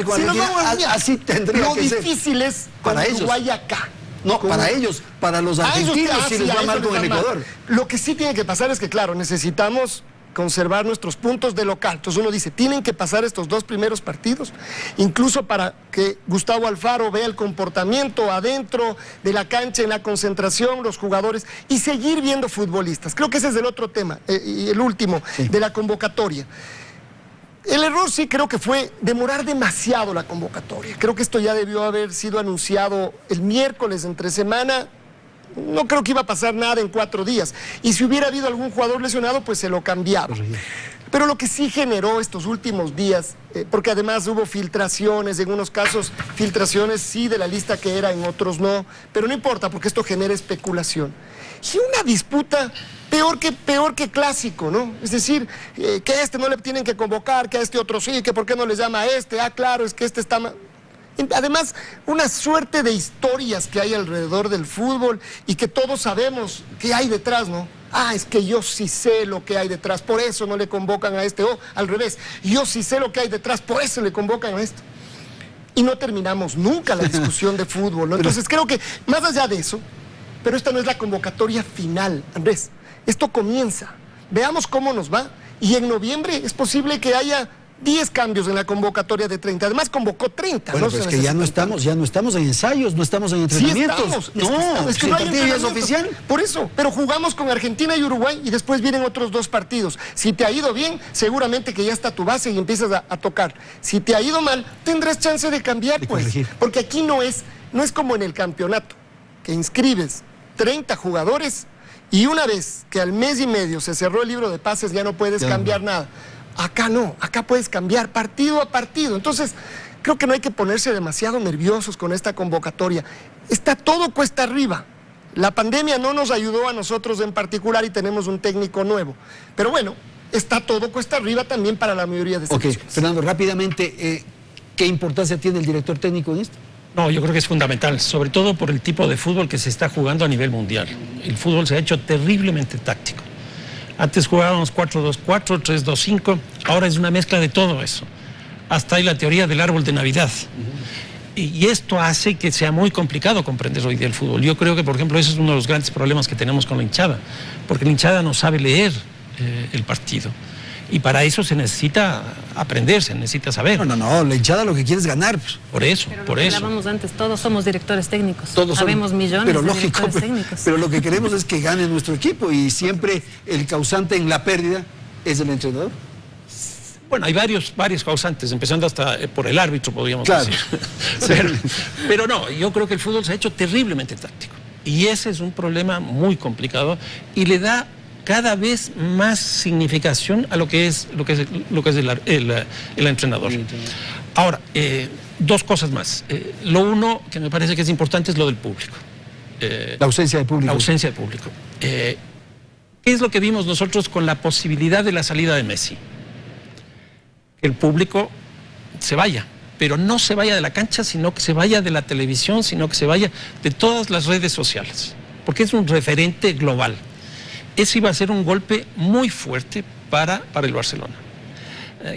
así tendría que ser. Lo difícil es para con Uruguay acá. No, para ellos, para los argentinos, si les va mal con el Ecuador. Lo que sí tiene que pasar es que, claro, necesitamos conservar nuestros puntos de local. Entonces uno dice, tienen que pasar estos 2 primeros partidos, incluso para que Gustavo Alfaro vea el comportamiento adentro de la cancha, en la concentración, los jugadores, y seguir viendo futbolistas. Creo que ese es el otro tema, y el último, de la convocatoria. El error sí creo que fue demorar demasiado la convocatoria. Creo que esto ya debió haber sido anunciado el miércoles entre semana. No creo que iba a pasar nada en 4 días. Y si hubiera habido algún jugador lesionado, pues se lo cambiaba. Pero lo que sí generó estos últimos días, porque además hubo filtraciones, en unos casos filtraciones sí de la lista que era, en otros no, pero no importa porque esto genera especulación. Y una disputa peor que clásico, ¿no? Es decir, que a este no le tienen que convocar, que a este otro sí, que por qué no le llama a este, claro, es que este está... Además, una suerte de historias que hay alrededor del fútbol y que todos sabemos que hay detrás, ¿no? Es que yo sí sé lo que hay detrás, por eso no le convocan a este, o al revés, yo sí sé lo que hay detrás, por eso le convocan a este. Y no terminamos nunca la discusión de fútbol, ¿no? Entonces creo que, más allá de eso, pero esta no es la convocatoria final, Andrés, esto comienza, veamos cómo nos va, y en noviembre es posible que haya 10 cambios en la convocatoria de 30. Además convocó 30. Bueno, pues es que ya no estamos en ensayos, no estamos en entrenamientos. Sí estamos. Es que no hay entrenamiento oficial. Por eso, pero jugamos con Argentina y Uruguay y después vienen otros 2 partidos. Si te ha ido bien, seguramente que ya está tu base y empiezas a tocar. Si te ha ido mal, tendrás chance de cambiar, pues. Porque aquí no es como en el campeonato, que inscribes 30 jugadores y una vez que al mes y medio se cerró el libro de pases ya no puedes cambiar nada. Acá no, acá puedes cambiar partido a partido. Entonces, creo que no hay que ponerse demasiado nerviosos con esta convocatoria. Está todo cuesta arriba. La pandemia no nos ayudó a nosotros en particular y tenemos un técnico nuevo. Pero bueno, está todo cuesta arriba también para la mayoría de selecciones. Ok, Fernando, rápidamente, ¿qué importancia tiene el director técnico en esto? No, yo creo que es fundamental, sobre todo por el tipo de fútbol que se está jugando a nivel mundial. El fútbol se ha hecho terriblemente táctico. Antes jugábamos 4-2-4, 3-2-5, ahora es una mezcla de todo eso. Hasta hay la teoría del árbol de Navidad. Y esto hace que sea muy complicado comprender hoy día el fútbol. Yo creo que, por ejemplo, ese es uno de los grandes problemas que tenemos con la hinchada, porque la hinchada no sabe leer el partido. Y para eso se necesita aprender, se necesita saber. No, la hinchada lo que quiere es ganar. Por eso, Pero por lo que eso. hablábamos antes, todos somos directores técnicos. Todos Sabemos millones pero de lógico, directores técnicos. pero lo que queremos es que gane nuestro equipo y siempre el causante en la pérdida es el entrenador. Bueno, hay varios causantes, empezando hasta por el árbitro, podríamos Claro. decir. Pero no, yo creo que el fútbol se ha hecho terriblemente táctico. Y ese es un problema muy complicado y le da cada vez más significación a lo que es el entrenador. Ahora, dos cosas más. Lo uno que me parece que es importante es lo del público. La ausencia de público. La ausencia de público. ¿Qué es lo que vimos nosotros con la posibilidad de la salida de Messi? Que el público se vaya, pero no se vaya de la cancha, sino que se vaya de la televisión, sino que se vaya de todas las redes sociales, porque es un referente global. Ese iba a ser un golpe muy fuerte para el Barcelona.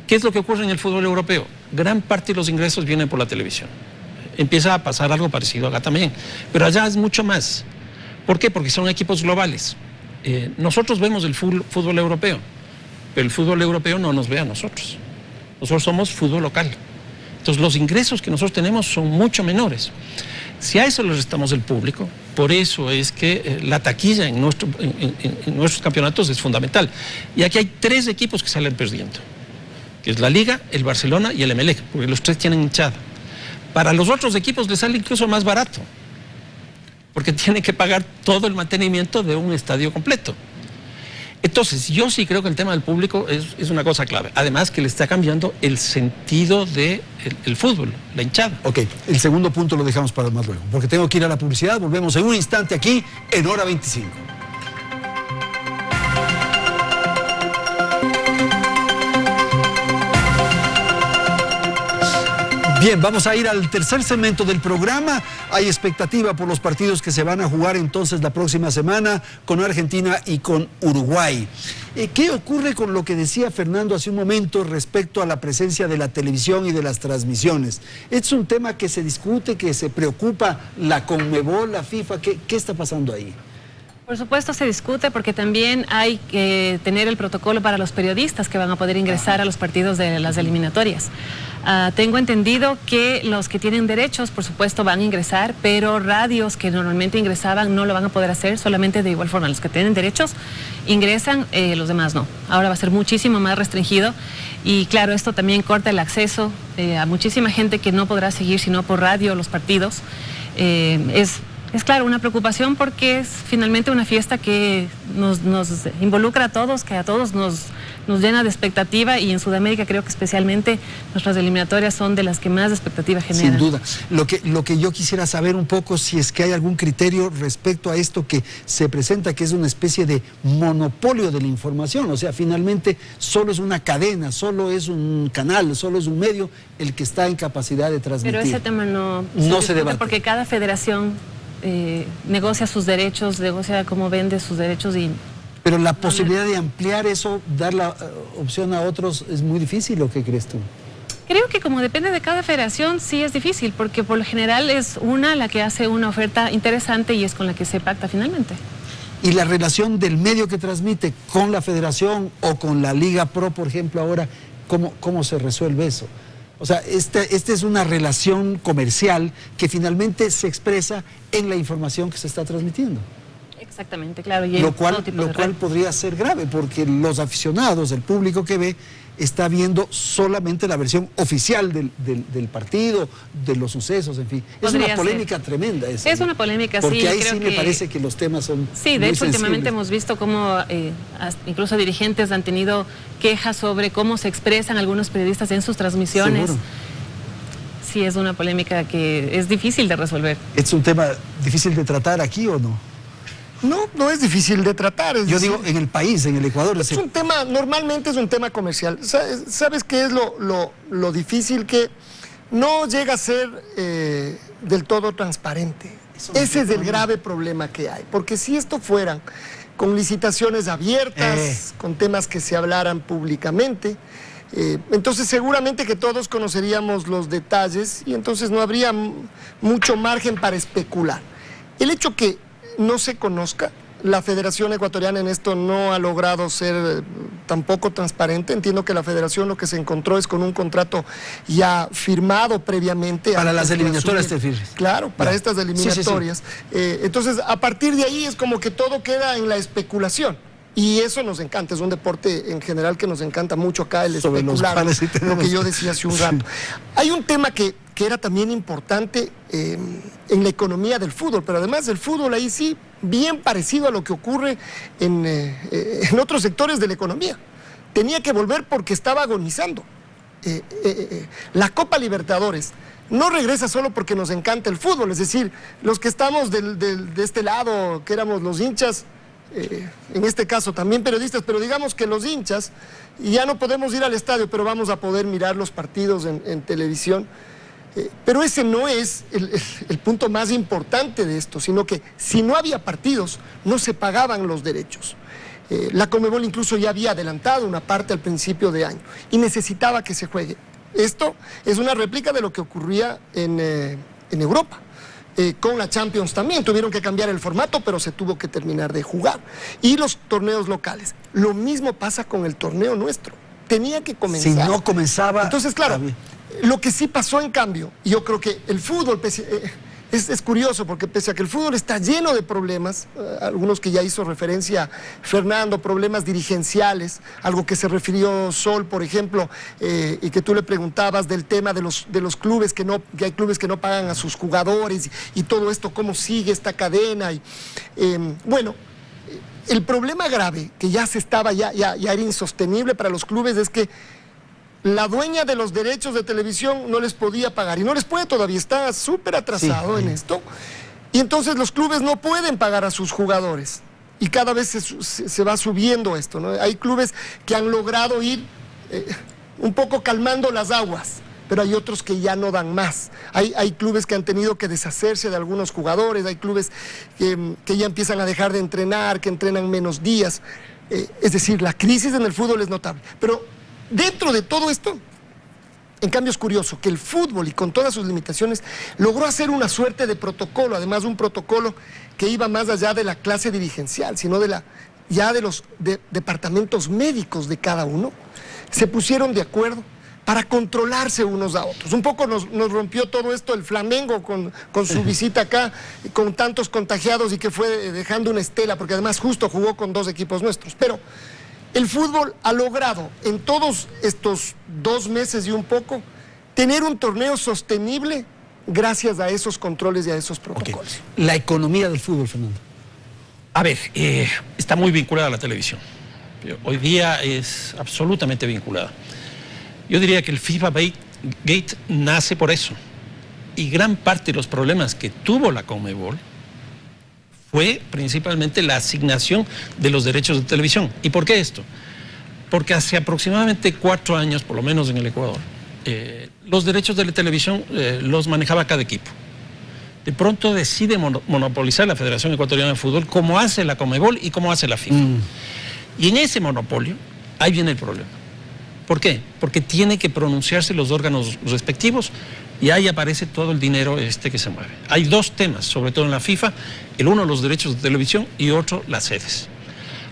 ¿Qué es lo que ocurre en el fútbol europeo? Gran parte de los ingresos vienen por la televisión. Empieza a pasar algo parecido acá también, pero allá es mucho más. ¿Por qué? Porque son equipos globales. Nosotros vemos el fútbol europeo, pero el fútbol europeo no nos ve a nosotros. Nosotros somos fútbol local. Entonces los ingresos que nosotros tenemos son mucho menores. Si a eso le restamos el público, por eso es que la taquilla en nuestros campeonatos es fundamental. Y aquí hay 3 equipos que salen perdiendo, que es la Liga, el Barcelona y el Emelec, porque los 3 tienen hinchada. Para los otros equipos les sale incluso más barato, porque tienen que pagar todo el mantenimiento de un estadio completo. Entonces, yo sí creo que el tema del público es una cosa clave. Además que le está cambiando el sentido del fútbol, la hinchada. Ok, el segundo punto lo dejamos para más luego, porque tengo que ir a la publicidad. Volvemos en un instante aquí en Hora 25. Bien, vamos a ir al tercer segmento del programa. Hay expectativa por los partidos que se van a jugar entonces la próxima semana con Argentina y con Uruguay. ¿Qué ocurre con lo que decía Fernando hace un momento respecto a la presencia de la televisión y de las transmisiones? ¿Es un tema que se discute, que se preocupa la Conmebol, la FIFA? ¿Qué está pasando ahí? Por supuesto se discute porque también hay que tener el protocolo para los periodistas que van a poder ingresar a los partidos de las eliminatorias. Tengo entendido que los que tienen derechos, por supuesto, van a ingresar, pero radios que normalmente ingresaban no lo van a poder hacer, solamente de igual forma. Los que tienen derechos ingresan, los demás no. Ahora va a ser muchísimo más restringido y claro, esto también corta el acceso a muchísima gente que no podrá seguir sino por radio los partidos. Es claro, una preocupación porque es finalmente una fiesta que nos involucra a todos, que a todos nos llena de expectativa y en Sudamérica creo que especialmente nuestras eliminatorias son de las que más expectativa generan. Sin duda. Lo que yo quisiera saber un poco si es que hay algún criterio respecto a esto que se presenta, que es una especie de monopolio de la información. O sea, finalmente solo es una cadena, solo es un canal, solo es un medio el que está en capacidad de transmitir. Pero ese tema no se debate. Porque cada federación negocia sus derechos, negocia cómo vende sus derechos y... Pero la posibilidad de ampliar eso, dar la opción a otros, ¿es muy difícil o qué crees tú? Creo que como depende de cada federación, sí es difícil, porque por lo general es una la que hace una oferta interesante y es con la que se pacta finalmente. ¿Y la relación del medio que transmite con la federación o con la Liga Pro, por ejemplo, ahora, cómo se resuelve eso? O sea, esta es una relación comercial que finalmente se expresa en la información que se está transmitiendo. Exactamente, claro. Y lo cual podría ser grave, porque los aficionados, el público que ve, está viendo solamente la versión oficial del partido, de los sucesos, en fin. Es una polémica tremenda esa. Es una polémica, sí. Porque ahí sí me parece que los temas son Sí, de hecho, últimamente hemos visto cómo incluso dirigentes han tenido quejas sobre cómo se expresan algunos periodistas en sus transmisiones. Seguro. Sí, es una polémica que es difícil de resolver. ¿Es un tema difícil de tratar aquí o no? No es difícil de tratar. Yo digo, en el país, en el Ecuador. Es un tema, normalmente es un tema comercial. ¿Sabes qué es lo difícil? Que no llega a ser del todo transparente. Ese es el grave problema que hay. Porque si esto fueran con licitaciones abiertas, con temas que se hablaran públicamente, entonces seguramente que todos conoceríamos los detalles y entonces no habría mucho margen para especular. El hecho que no se conozca, la Federación Ecuatoriana en esto no ha logrado ser tampoco transparente. Entiendo que la federación lo que se encontró es con un contrato ya firmado previamente. Para las eliminatorias, te refieres. Claro, para Ya. estas eliminatorias. Entonces, a partir de ahí es como que todo queda en la especulación. Y eso nos encanta, es un deporte en general que nos encanta mucho acá, el Sobre los especular, cuales sí lo tenemos- que yo decía hace un rato. Hay un tema que era también importante en la economía del fútbol, pero además del fútbol ahí sí, bien parecido a lo que ocurre en otros sectores de la economía. Tenía que volver porque estaba agonizando. La Copa Libertadores no regresa solo porque nos encanta el fútbol, es decir, los que estamos de este lado, que éramos los hinchas, en este caso también periodistas, pero digamos que los hinchas, y ya no podemos ir al estadio, pero vamos a poder mirar los partidos en televisión. Pero ese no es el punto más importante de esto, sino que si no había partidos, no se pagaban los derechos. La Conmebol incluso ya había adelantado una parte al principio de año y necesitaba que se juegue. Esto es una réplica de lo que ocurría en Europa. Con la Champions también tuvieron que cambiar el formato, pero se tuvo que terminar de jugar. Y los torneos locales. Lo mismo pasa con el torneo nuestro. Tenía que comenzar. Si no comenzaba... Entonces, claro, lo que sí pasó en cambio, y yo creo que el fútbol, es curioso porque pese a que el fútbol está lleno de problemas, algunos que ya hizo referencia Fernando, problemas dirigenciales, algo que se refirió Sol, por ejemplo, y que tú le preguntabas del tema de los clubes, que hay clubes que no pagan a sus jugadores y todo esto, cómo sigue esta cadena. Bueno, el problema grave que ya era insostenible para los clubes es que la dueña de los derechos de televisión no les podía pagar y no les puede todavía, está súper atrasado en esto. Y entonces los clubes no pueden pagar a sus jugadores y cada vez se va subiendo esto, ¿no? Hay clubes que han logrado ir un poco calmando las aguas, pero hay otros que ya no dan más. Hay clubes que han tenido que deshacerse de algunos jugadores, hay clubes que ya empiezan a dejar de entrenar, que entrenan menos días. Es decir, la crisis en el fútbol es notable. Pero dentro de todo esto, en cambio es curioso que el fútbol, y con todas sus limitaciones, logró hacer una suerte de protocolo, además un protocolo que iba más allá de la clase dirigencial, sino de los departamentos médicos de cada uno. Se pusieron de acuerdo para controlarse unos a otros. Un poco nos rompió todo esto el Flamengo con su visita acá, con tantos contagiados y que fue dejando una estela, porque además justo jugó con 2 equipos nuestros. Pero el fútbol ha logrado en todos estos 2 meses y un poco tener un torneo sostenible gracias a esos controles y a esos protocolos. La economía del fútbol, Fernando. A ver, está muy vinculada a la televisión. Hoy día es absolutamente vinculada. Yo diría que el FIFA Gate nace por eso. Y gran parte de los problemas que tuvo la Conmebol fue principalmente la asignación de los derechos de televisión. ¿Y por qué esto? Porque hace aproximadamente 4 años, por lo menos en el Ecuador, los derechos de la televisión los manejaba cada equipo. De pronto decide monopolizar la Federación Ecuatoriana de Fútbol, como hace la Conmebol y como hace la FIFA. Y en ese monopolio, ahí viene el problema. ¿Por qué? Porque tiene que pronunciarse los órganos respectivos y ahí aparece todo el dinero que se mueve. Hay 2 temas, sobre todo en la FIFA, el uno los derechos de televisión y otro las sedes.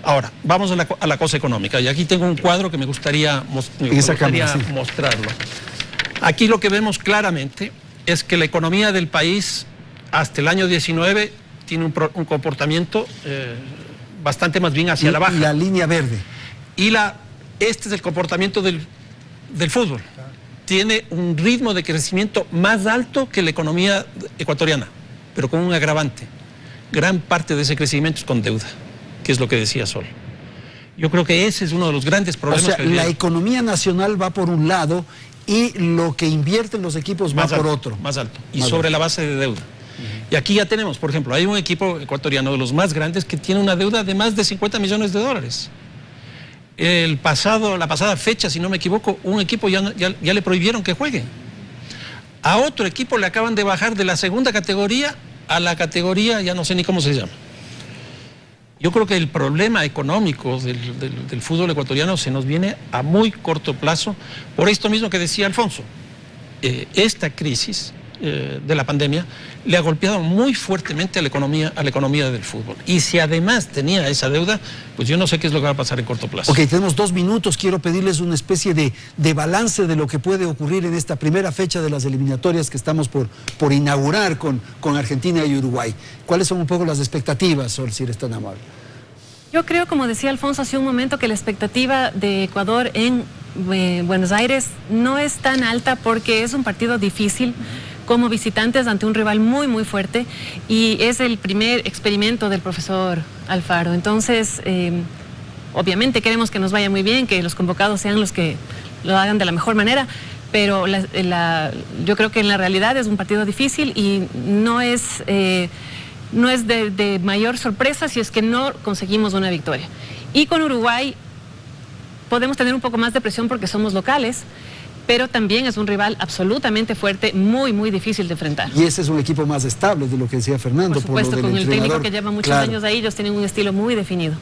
Ahora, vamos a la cosa económica y aquí tengo un cuadro que me gustaría mostrarlo. Aquí lo que vemos claramente es que la economía del país hasta el año 19 tiene un comportamiento bastante más bien hacia la baja. La línea verde. Y este es el comportamiento del fútbol. Tiene un ritmo de crecimiento más alto que la economía ecuatoriana, pero con un agravante. Gran parte de ese crecimiento es con deuda, que es lo que decía Sol. Yo creo que ese es uno de los grandes problemas. O sea, la economía nacional va por un lado y lo que invierten los equipos va por otro. Más alto. Y sobre la base de deuda. Y aquí ya tenemos, por ejemplo, hay un equipo ecuatoriano de los más grandes que tiene una deuda de más de 50 millones de dólares. La pasada fecha, si no me equivoco, un equipo ya le prohibieron que juegue. A otro equipo le acaban de bajar de la segunda categoría a la categoría, ya no sé ni cómo se llama. Yo creo que el problema económico del fútbol ecuatoriano se nos viene a muy corto plazo, por esto mismo que decía Alfonso. Esta crisis de la pandemia le ha golpeado muy fuertemente a la economía del fútbol. Y si además tenía esa deuda, pues yo no sé qué es lo que va a pasar en corto plazo. Ok, tenemos 2 minutos. Quiero pedirles una especie de balance de lo que puede ocurrir en esta primera fecha de las eliminatorias que estamos por inaugurar con Argentina y Uruguay. ¿Cuáles son un poco las expectativas, Sol, si eres tan amable? Yo creo, como decía Alfonso hace un momento, que la expectativa de Ecuador en Buenos Aires no es tan alta porque es un partido difícil como visitantes ante un rival muy, muy fuerte y es el primer experimento del profesor Alfaro. Entonces, obviamente queremos que nos vaya muy bien, que los convocados sean los que lo hagan de la mejor manera, pero yo creo que en la realidad es un partido difícil y no es de mayor sorpresa si es que no conseguimos una victoria. Y con Uruguay podemos tener un poco más de presión porque somos locales, pero también es un rival absolutamente fuerte, muy, muy difícil de enfrentar. Y ese es un equipo más estable de lo que decía Fernando. Por supuesto, con el técnico que lleva muchos años ahí, ellos tienen un estilo muy definido.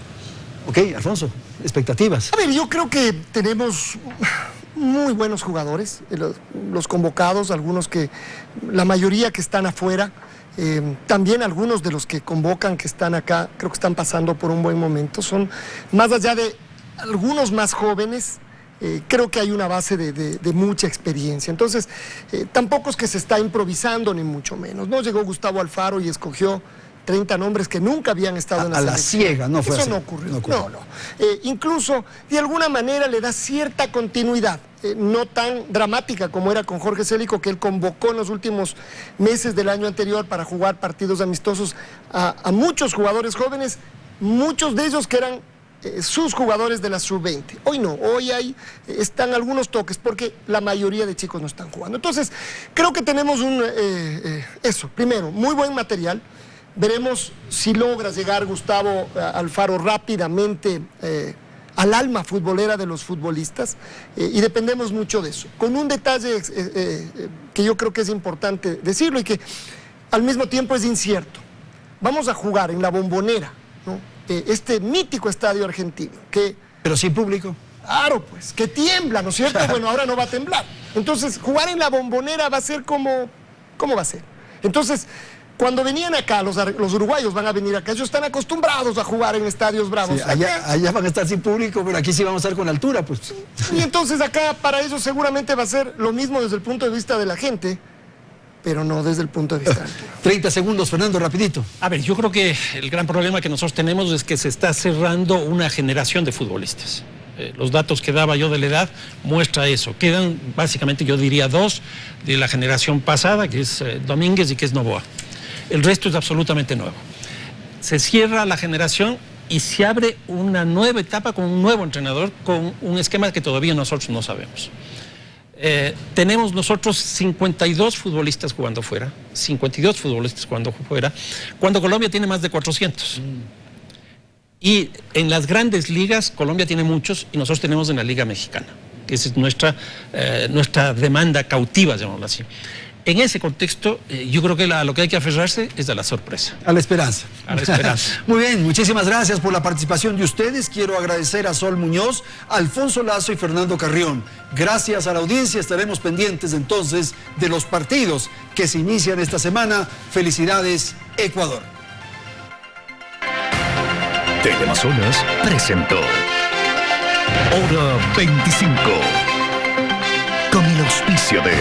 Ok, Alfonso, expectativas. A ver, yo creo que tenemos muy buenos jugadores, los convocados, algunos que, la mayoría que están afuera, también algunos de los que convocan que están acá, creo que están pasando por un buen momento. Son, más allá de algunos más jóvenes, creo que hay una base de mucha experiencia. Entonces, tampoco es que se está improvisando, ni mucho menos. No llegó Gustavo Alfaro y escogió 30 nombres que nunca habían estado en la selección. A la ciega, no fue Eso así. No ocurrió. No. Incluso, de alguna manera, le da cierta continuidad, no tan dramática como era con Jorge Célico, que él convocó en los últimos meses del año anterior para jugar partidos amistosos a muchos jugadores jóvenes, muchos de ellos que eran sus jugadores de la sub-20. Hoy no, hoy están algunos toques porque la mayoría de chicos no están jugando. Entonces, creo que tenemos primero, muy buen material. Veremos si logra llegar Gustavo Alfaro rápidamente al alma futbolera de los futbolistas y dependemos mucho de eso. Con un detalle que yo creo que es importante decirlo y que al mismo tiempo es incierto. Vamos a jugar en la Bombonera, ¿no? Este mítico estadio argentino que... Pero sin público. Claro, pues, que tiembla, ¿no es cierto? Bueno, ahora no va a temblar. Entonces, jugar en la Bombonera va a ser como... ¿Cómo va a ser? Entonces, cuando venían acá, los uruguayos van a venir acá, ellos están acostumbrados a jugar en estadios bravos. Sí, allá van a estar sin público, pero aquí sí vamos a estar con altura, pues. Y entonces acá para ellos seguramente va a ser lo mismo desde el punto de vista de la gente, pero no desde el punto de vista. 30 segundos, Fernando, rapidito. A ver, yo creo que el gran problema que nosotros tenemos es que se está cerrando una generación de futbolistas. Los datos que daba yo de la edad muestra eso. Quedan básicamente, yo diría, 2 de la generación pasada, que es Domínguez y que es Noboa. El resto es absolutamente nuevo. Se cierra la generación y se abre una nueva etapa con un nuevo entrenador, con un esquema que todavía nosotros no sabemos. Tenemos nosotros 52 futbolistas jugando fuera, 52 futbolistas jugando fuera, cuando Colombia tiene más de 400. Y en las grandes ligas, Colombia tiene muchos y nosotros tenemos en la Liga Mexicana, que esa es nuestra demanda cautiva, llamémoslo así. En ese contexto, yo creo que lo que hay que aferrarse es a la sorpresa. A la esperanza. A la esperanza. Muy bien, muchísimas gracias por la participación de ustedes. Quiero agradecer a Sol Muñoz, Alfonso Lazo y Fernando Carrión. Gracias a la audiencia, estaremos pendientes entonces de los partidos que se inician esta semana. Felicidades, Ecuador. Teleamazonas presentó Hora 25 con el auspicio de